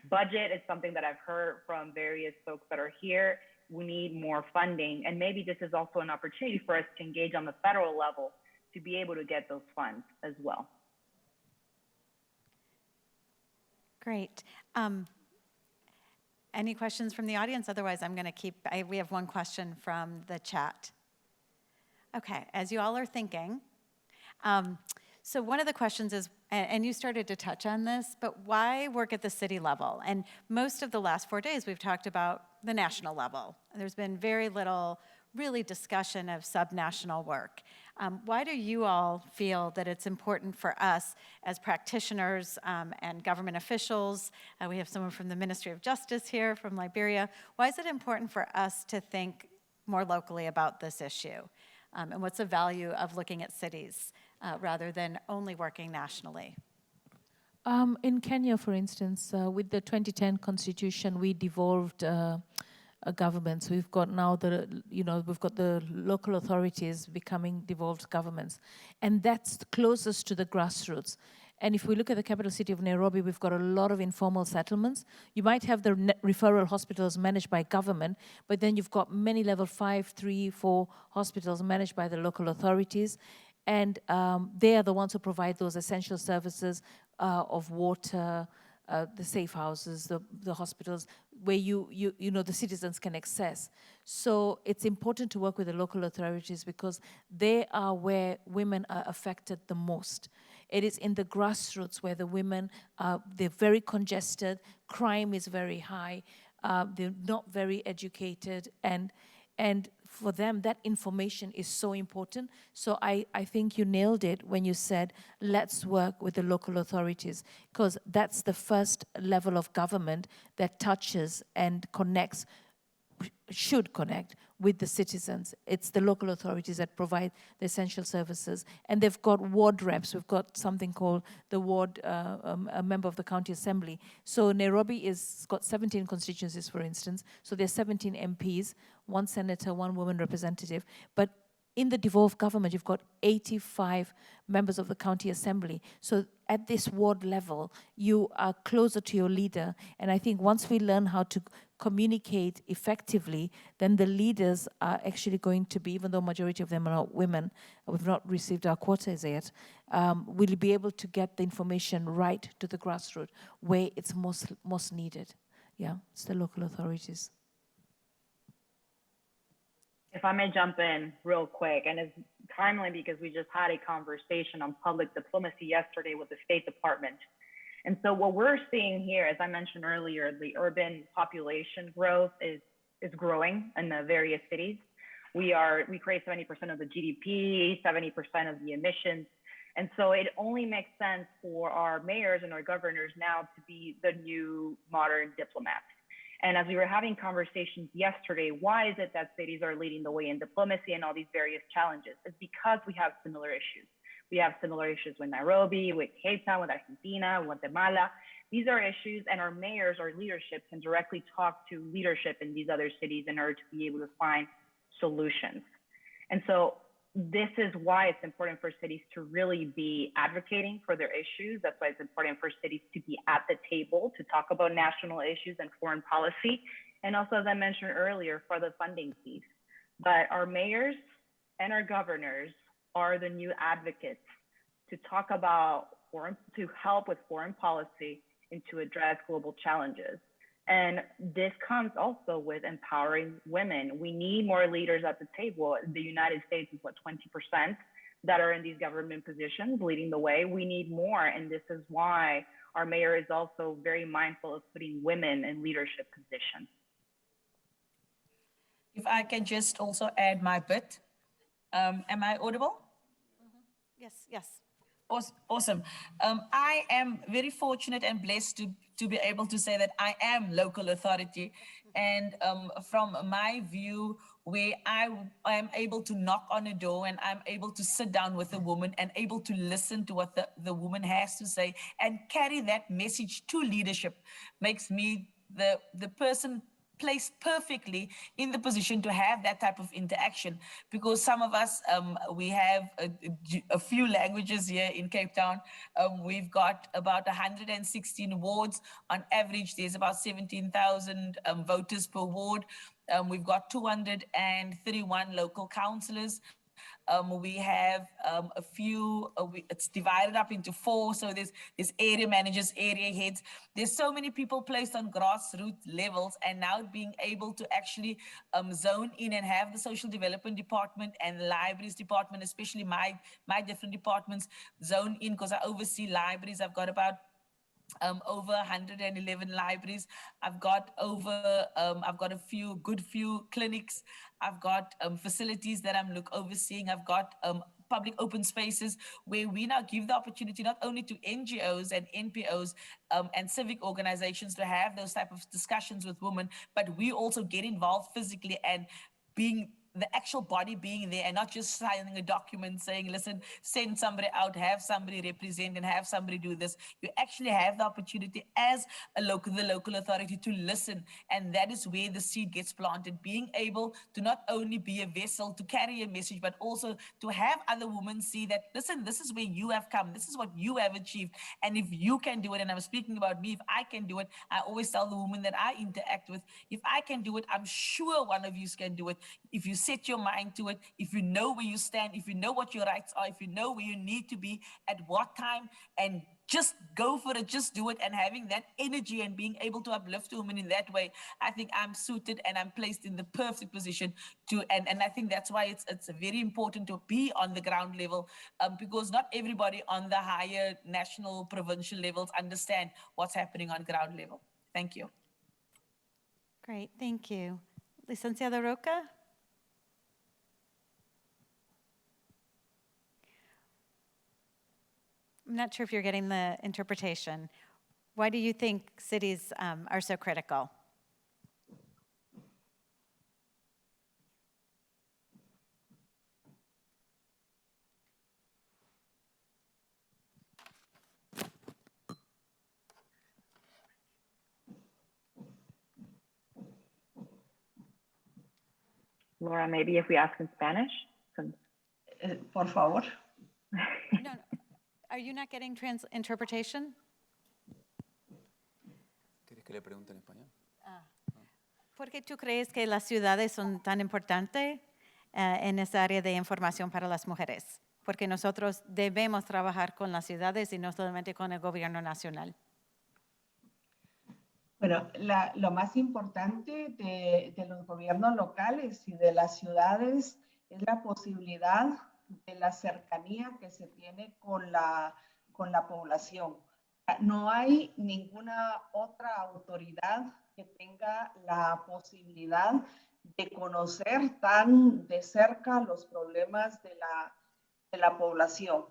Budget is something that I've heard from various folks that are here. We need more funding. And maybe this is also an opportunity for us to engage on the federal level to be able to get those funds as well. Great. Any questions from the audience? Otherwise, I'm going to keep, we have one question from the chat. Okay, as you all are thinking, so one of the questions is, and you started to touch on this, but why work at the city level? And most of the last 4 days, we've talked about the national level. There's been very little really discussion of subnational work. Why do you all feel that it's important for us as practitioners and government officials? We have someone from the Ministry of Justice here from Liberia. Why is it important for us to think more locally about this issue? And what's the value of looking at cities rather than only working nationally? In Kenya, for instance, with the 2010 constitution, we devolved governments. We've got now we've got the local authorities becoming devolved governments, and that's closest to the grassroots. And if we look at the capital city of Nairobi, we've got a lot of informal settlements. You might have the referral hospitals managed by government, but then you've got many level 5, 3, 4 hospitals managed by the local authorities. And they are the ones who provide those essential services of water, the safe houses, the hospitals, where the citizens can access. So it's important to work with the local authorities because they are where women are affected the most. It is in the grassroots where the women, they're very congested, crime is very high, they're not very educated, and for them, that information is so important. So I think you nailed it when you said, let's work with the local authorities, because that's the first level of government that touches and connects, should connect with the citizens. It's the local authorities that provide the essential services. And they've got ward reps. We've got something called the ward, a member of the county assembly. So Nairobi has got 17 constituencies, for instance. So there's 17 MPs, 1 senator, 1 woman representative. But in the devolved government, you've got 85 members of the county assembly. So at this ward level, you are closer to your leader. And I think once we learn how to communicate effectively, then the leaders are actually going to be, even though majority of them are not women, we've not received our quotas yet, we'll be able to get the information right to the grassroots where it's most needed. Yeah, it's the local authorities. If I may jump in real quick, and it's timely because we just had a conversation on public diplomacy yesterday with the State Department. And so what we're seeing here, as I mentioned earlier, the urban population growth is growing in the various cities. We create 70% of the GDP, 70% of the emissions. And so it only makes sense for our mayors and our governors now to be the new modern diplomats. And as we were having conversations yesterday, why is it that cities are leading the way in diplomacy and all these various challenges? It's because we have similar issues. We have similar issues with Nairobi, with Cape Town, with Argentina, Guatemala. These are issues, and our mayors, our leadership can directly talk to leadership in these other cities in order to be able to find solutions. And so this is why it's important for cities to really be advocating for their issues. That's why it's important for cities to be at the table to talk about national issues and foreign policy. And also, as I mentioned earlier, for the funding piece. But our mayors and our governors are the new advocates to talk about to help with foreign policy and to address global challenges. And this comes also with empowering women. We need more leaders at the table. The United States is 20% that are in these government positions leading the way. We need more, and this is why our mayor is also very mindful of putting women in leadership positions. If I can just also add my bit. Am I audible? Yes, yes. Awesome. I am very fortunate and blessed to be able to say that I am local authority. And from my view, where I am able to knock on a door and I'm able to sit down with a woman and able to listen to what the woman has to say and carry that message to leadership makes me the person placed perfectly in the position to have that type of interaction, because some of us, we have a few languages here in Cape Town. We've got about 116 wards. On average, there's about 17,000 voters per ward. We've got 231 local councillors. We have a few, it's divided up into 4. So there's area managers, area heads. There's so many people placed on grassroots levels, and now being able to actually zone in and have the social development department and the libraries department, especially my different departments, zone in, because I oversee libraries. I've got about over 111 libraries. I've got a few clinics. I've got facilities that I'm overseeing. I've got public open spaces where we now give the opportunity not only to NGOs and NPOs and civic organizations to have those type of discussions with women, but we also get involved physically and being the actual body being there and not just signing a document saying, listen, send somebody out, have somebody represent and have somebody do this. You actually have the opportunity as the local authority to listen. And that is where the seed gets planted, being able to not only be a vessel to carry a message, but also to have other women see that, listen, this is where you have come. This is what you have achieved. And if you can do it, and I'm speaking about me, if I can do it, I always tell the women that I interact with, if I can do it, I'm sure one of you can do it. If you set your mind to it, if you know where you stand, if you know what your rights are, if you know where you need to be at what time, and just go for it, just do it, and having that energy and being able to uplift women in that way, I think I'm suited and I'm placed in the perfect position to, and I think that's why it's very important to be on the ground level, because not everybody on the higher national, provincial levels understand what's happening on ground level. Thank you. Great, thank you. Licenciada Roca? I'm not sure if you're getting the interpretation. Why do you think cities are so critical? Laura, maybe if we ask in Spanish? Por favor. No, are you not getting interpretation? ¿Quieres que le pregunte en español? ¿Por qué tú crees que las ciudades son tan importantes en esa área de información para las mujeres? Porque nosotros debemos trabajar con las ciudades y no solamente con el gobierno nacional. Bueno, lo más importante de los gobiernos locales y de las ciudades es la posibilidad de la cercanía que se tiene con la población. No hay ninguna otra autoridad que tenga la posibilidad de conocer tan de cerca los problemas de la población.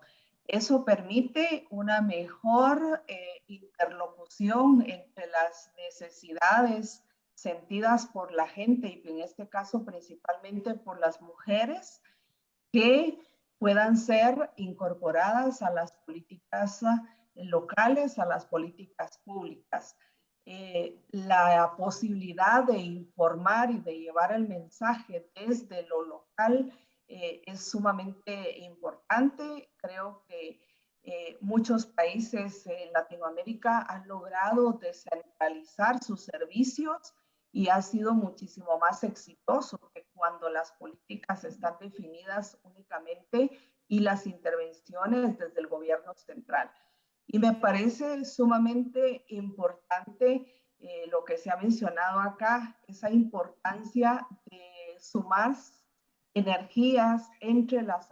Eso permite una mejor interlocución entre las necesidades sentidas por la gente y en este caso principalmente por las mujeres, que puedan ser incorporadas a las políticas locales, a las políticas públicas. La posibilidad de informar y de llevar el mensaje desde lo local es sumamente importante. Creo que muchos países en Latinoamérica han logrado descentralizar sus servicios y ha sido muchísimo más exitoso que cuando las políticas están definidas únicamente y las intervenciones desde el gobierno central. Y me parece sumamente importante lo que se ha mencionado acá, esa importancia de sumar energías entre las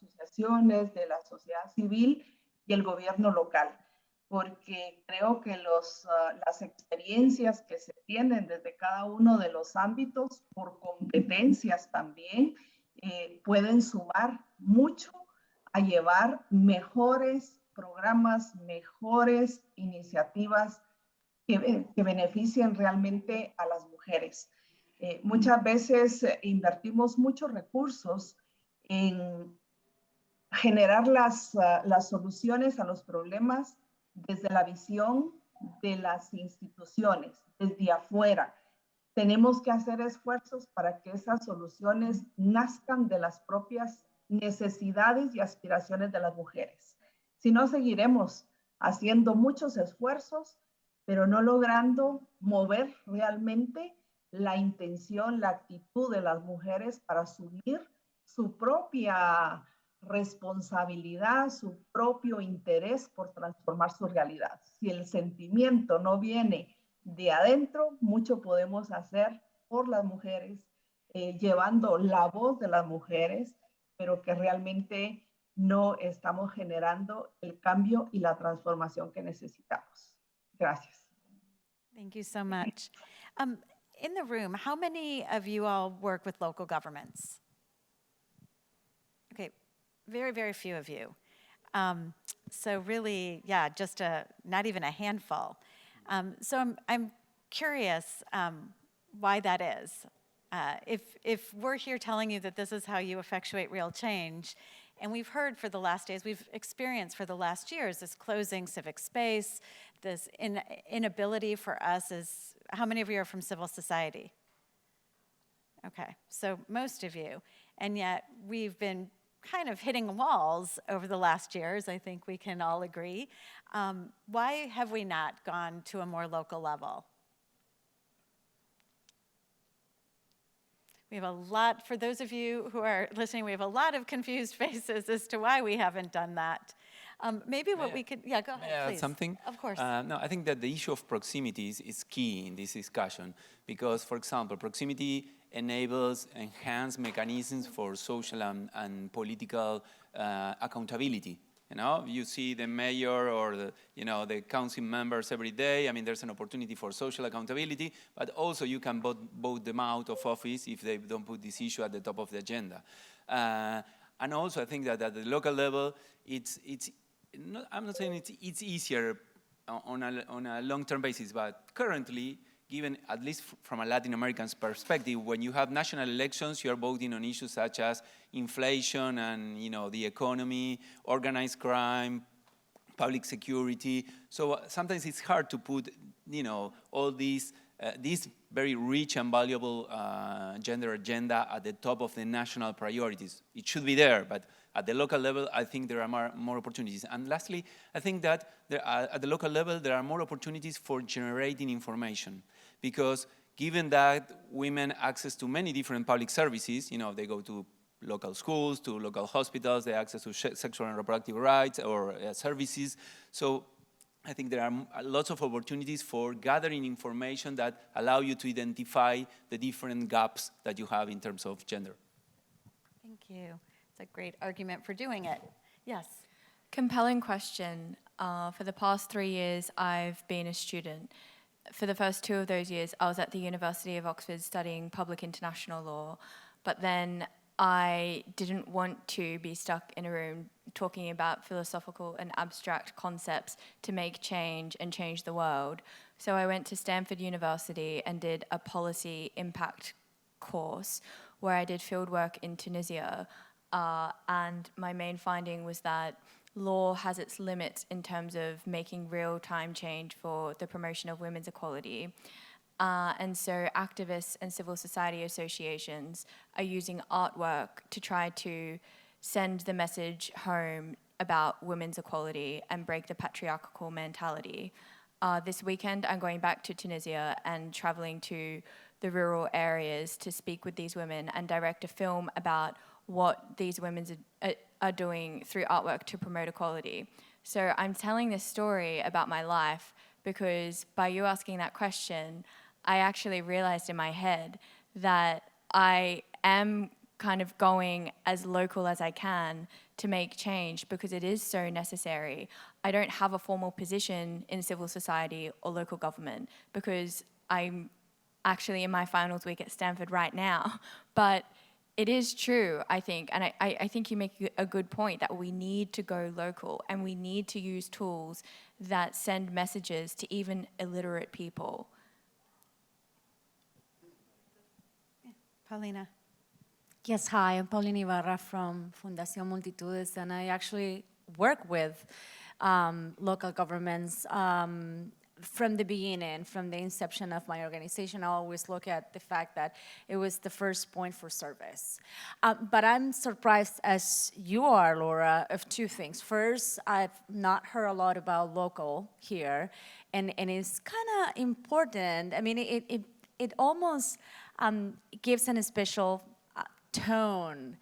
asociaciones, de la sociedad civil y el gobierno local, porque creo que las experiencias que se tienen desde cada uno de los ámbitos, por competencias también, pueden sumar mucho a llevar mejores programas, mejores iniciativas que beneficien realmente a las mujeres. Muchas veces invertimos muchos recursos en generar las soluciones a los problemas desde la visión de las instituciones, desde afuera. Tenemos que hacer esfuerzos para que esas soluciones nazcan de las propias necesidades y aspiraciones de las mujeres. Si no, seguiremos haciendo muchos esfuerzos, pero no logrando mover realmente la intención, la actitud de las mujeres para asumir su propia responsabilidad, su propio interés por transformar su realidad. Si el sentimiento no viene de adentro, mucho podemos hacer por las mujeres, llevando la voz de las mujeres, pero que realmente no estamos generando el cambio y la transformación que necesitamos. Gracias. Thank you so much. In the room, how many of you all work with local governments? Okay, very, very few of you. So really, yeah, just not even a handful. So I'm curious why that is. If we're here telling you that this is how you effectuate real change, and we've heard for the last days, we've experienced for the last years this closing civic space, this inability for us is, how many of you are from civil society? Okay, so most of you, and yet we've been kind of hitting walls over the last years, I think we can all agree. Why have we not gone to a more local level? We have a lot, for those of you who are listening, we have a lot of confused faces as to why we haven't done that. Maybe what we could, yeah, go ahead, please. Something? Of course. No, I think that the issue of proximity is key in this discussion because, for example, proximity enables enhanced mechanisms for social and political accountability. You know, you see the mayor or the council members every day. I mean, there's an opportunity for social accountability, but also you can vote them out of office if they don't put this issue at the top of the agenda. And also, I think that at the local level, I'm not saying it's easier on a long-term basis, but currently, given at least from a Latin American perspective, when you have national elections, you are voting on issues such as inflation and the economy, organized crime, public security. So sometimes it's hard to put all these this very rich and valuable gender agenda at the top of the national priorities. It should be there, but at the local level, I think there are more opportunities. And lastly, I think that at the local level, there are more opportunities for generating information. Because given that women access to many different public services, they go to local schools, to local hospitals, they access to sexual and reproductive rights or services. So I think there are lots of opportunities for gathering information that allow you to identify the different gaps that you have in terms of gender. Thank you. It's a great argument for doing it. Yes. Compelling question. For the past 3 years, I've been a student. For the first 2 of those years, I was at the University of Oxford studying public international law, but then I didn't want to be stuck in a room talking about philosophical and abstract concepts to make change and change the world. So I went to Stanford University and did a policy impact course where I did fieldwork in Tunisia. And my main finding was that law has its limits in terms of making real-time change for the promotion of women's equality. And so activists and civil society associations are using artwork to try to send the message home about women's equality and break the patriarchal mentality. This weekend, I'm going back to Tunisia and traveling to the rural areas to speak with these women and direct a film about what these women are doing through artwork to promote equality. So I'm telling this story about my life because by you asking that question, I actually realized in my head that I am kind of going as local as I can to make change because it is so necessary. I don't have a formal position in civil society or local government because I'm actually in my finals week at Stanford right now. But it is true, I think, and I think you make a good point that we need to go local and we need to use tools that send messages to even illiterate people. Paulina. Yes, hi, I'm Paulina Ibarra from Fundación Multitudes, and I actually work with local governments from the beginning, from the inception of my organization. I always look at the fact that it was the first point for service. But I'm surprised, as you are, Laura, of two things. First, I've not heard a lot about local here, and it's kind of important. I mean, it almost gives an special tone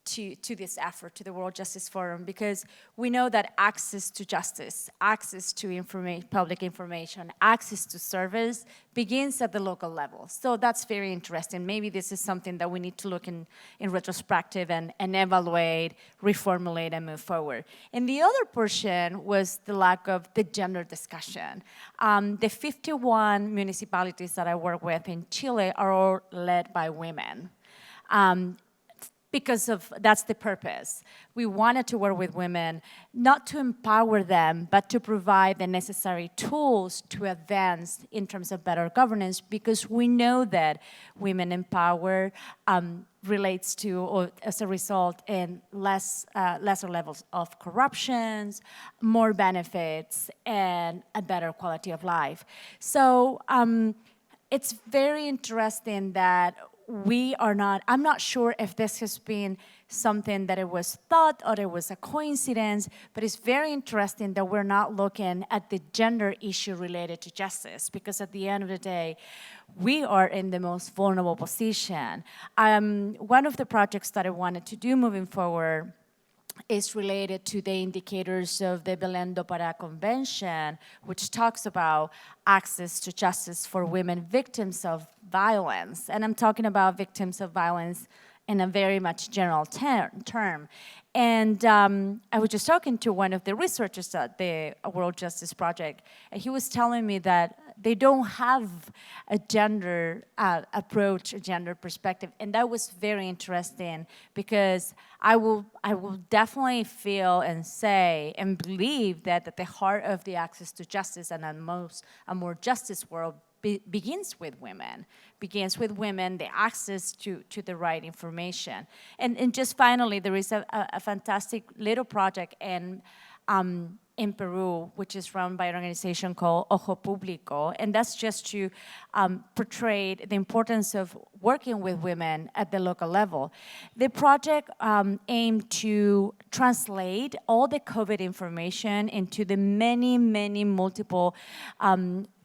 to this effort, to the World Justice Forum, because we know that access to justice, access to public information, access to service begins at the local level. So that's very interesting. Maybe this is something that we need to look in retrospective and evaluate, reformulate, and move forward. And the other portion was the lack of the gender discussion. The 51 municipalities that I work with in Chile are all led by women. Because that's the purpose. We wanted to work with women, not to empower them, but to provide the necessary tools to advance in terms of better governance, because we know that women empower relates to, or as a result, in lesser levels of corruption, more benefits, and a better quality of life. So it's very interesting that I'm not sure if this has been something that it was thought or it was a coincidence, but it's very interesting that we're not looking at the gender issue related to justice, because at the end of the day, we are in the most vulnerable position. One of the projects that I wanted to do moving forward is related to the indicators of the Belém do Pará Convention, which talks about access to justice for women victims of violence. And I'm talking about victims of violence in a very much general term. And I was just talking to one of the researchers at the World Justice Project, and he was telling me that they don't have a gender approach, a gender perspective. And that was very interesting, because I will definitely feel and say and believe that at the heart of the access to justice and a more justice world begins with women, the access to the right information. And just finally, there is a fantastic little project in Peru, which is run by an organization called Ojo Público, and that's just to portray the importance of working with women at the local level. The project aimed to translate all the COVID information into the many multiple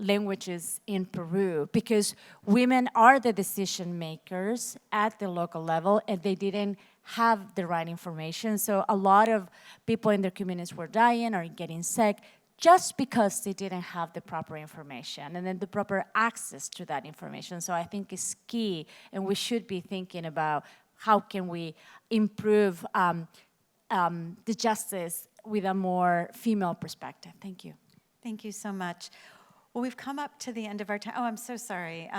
languages in Peru, because women are the decision makers at the local level, and they didn't have the right information. So a lot of people in their communities were dying or getting sick just because they didn't have the proper information and then the proper access to that information. So I think it's key, and we should be thinking about how can we improve the justice with a more female perspective. Thank you. Thank you so much. Well, we've come up to the end of our time. Oh, I'm so sorry.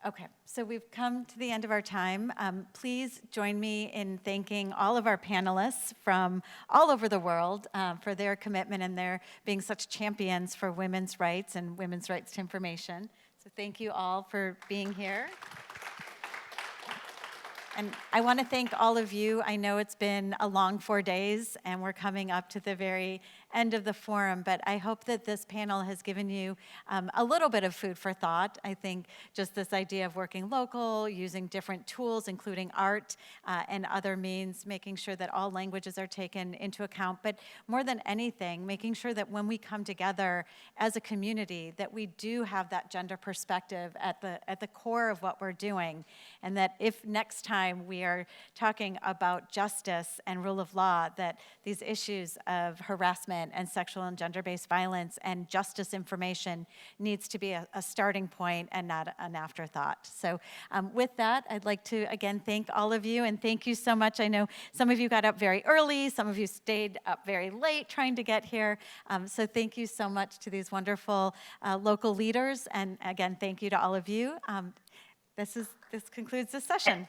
Okay, so we've come to the end of our time. Please join me in thanking all of our panelists from all over the world for their commitment and their being such champions for women's rights and women's rights to information. So thank you all for being here. And I want to thank all of you. I know it's been a long 4 days, and we're coming up to the very end of the forum, but I hope that this panel has given you a little bit of food for thought. I think just this idea of working local, using different tools, including art and other means, making sure that all languages are taken into account, but more than anything, making sure that when we come together as a community, that we do have that gender perspective at the core of what we're doing, and that if next time we are talking about justice and rule of law, that these issues of harassment harassment and sexual and gender-based violence, and justice information needs to be a starting point and not an afterthought. So with that, I'd like to again thank all of you, and thank you so much. I know some of you got up very early, some of you stayed up very late trying to get here. So thank you so much to these wonderful local leaders, and again, thank you to all of you. This concludes this session.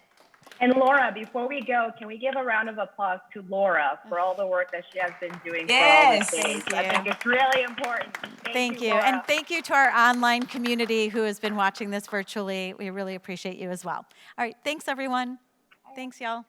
And Laura, before we go, can we give a round of applause to Laura for all the work that she has been doing for all Yes. the days? Thank I think you. it's really important. Thank you. Laura. And thank you to our online community who has been watching this virtually. We really appreciate you as well. All right, thanks everyone. Thanks, y'all.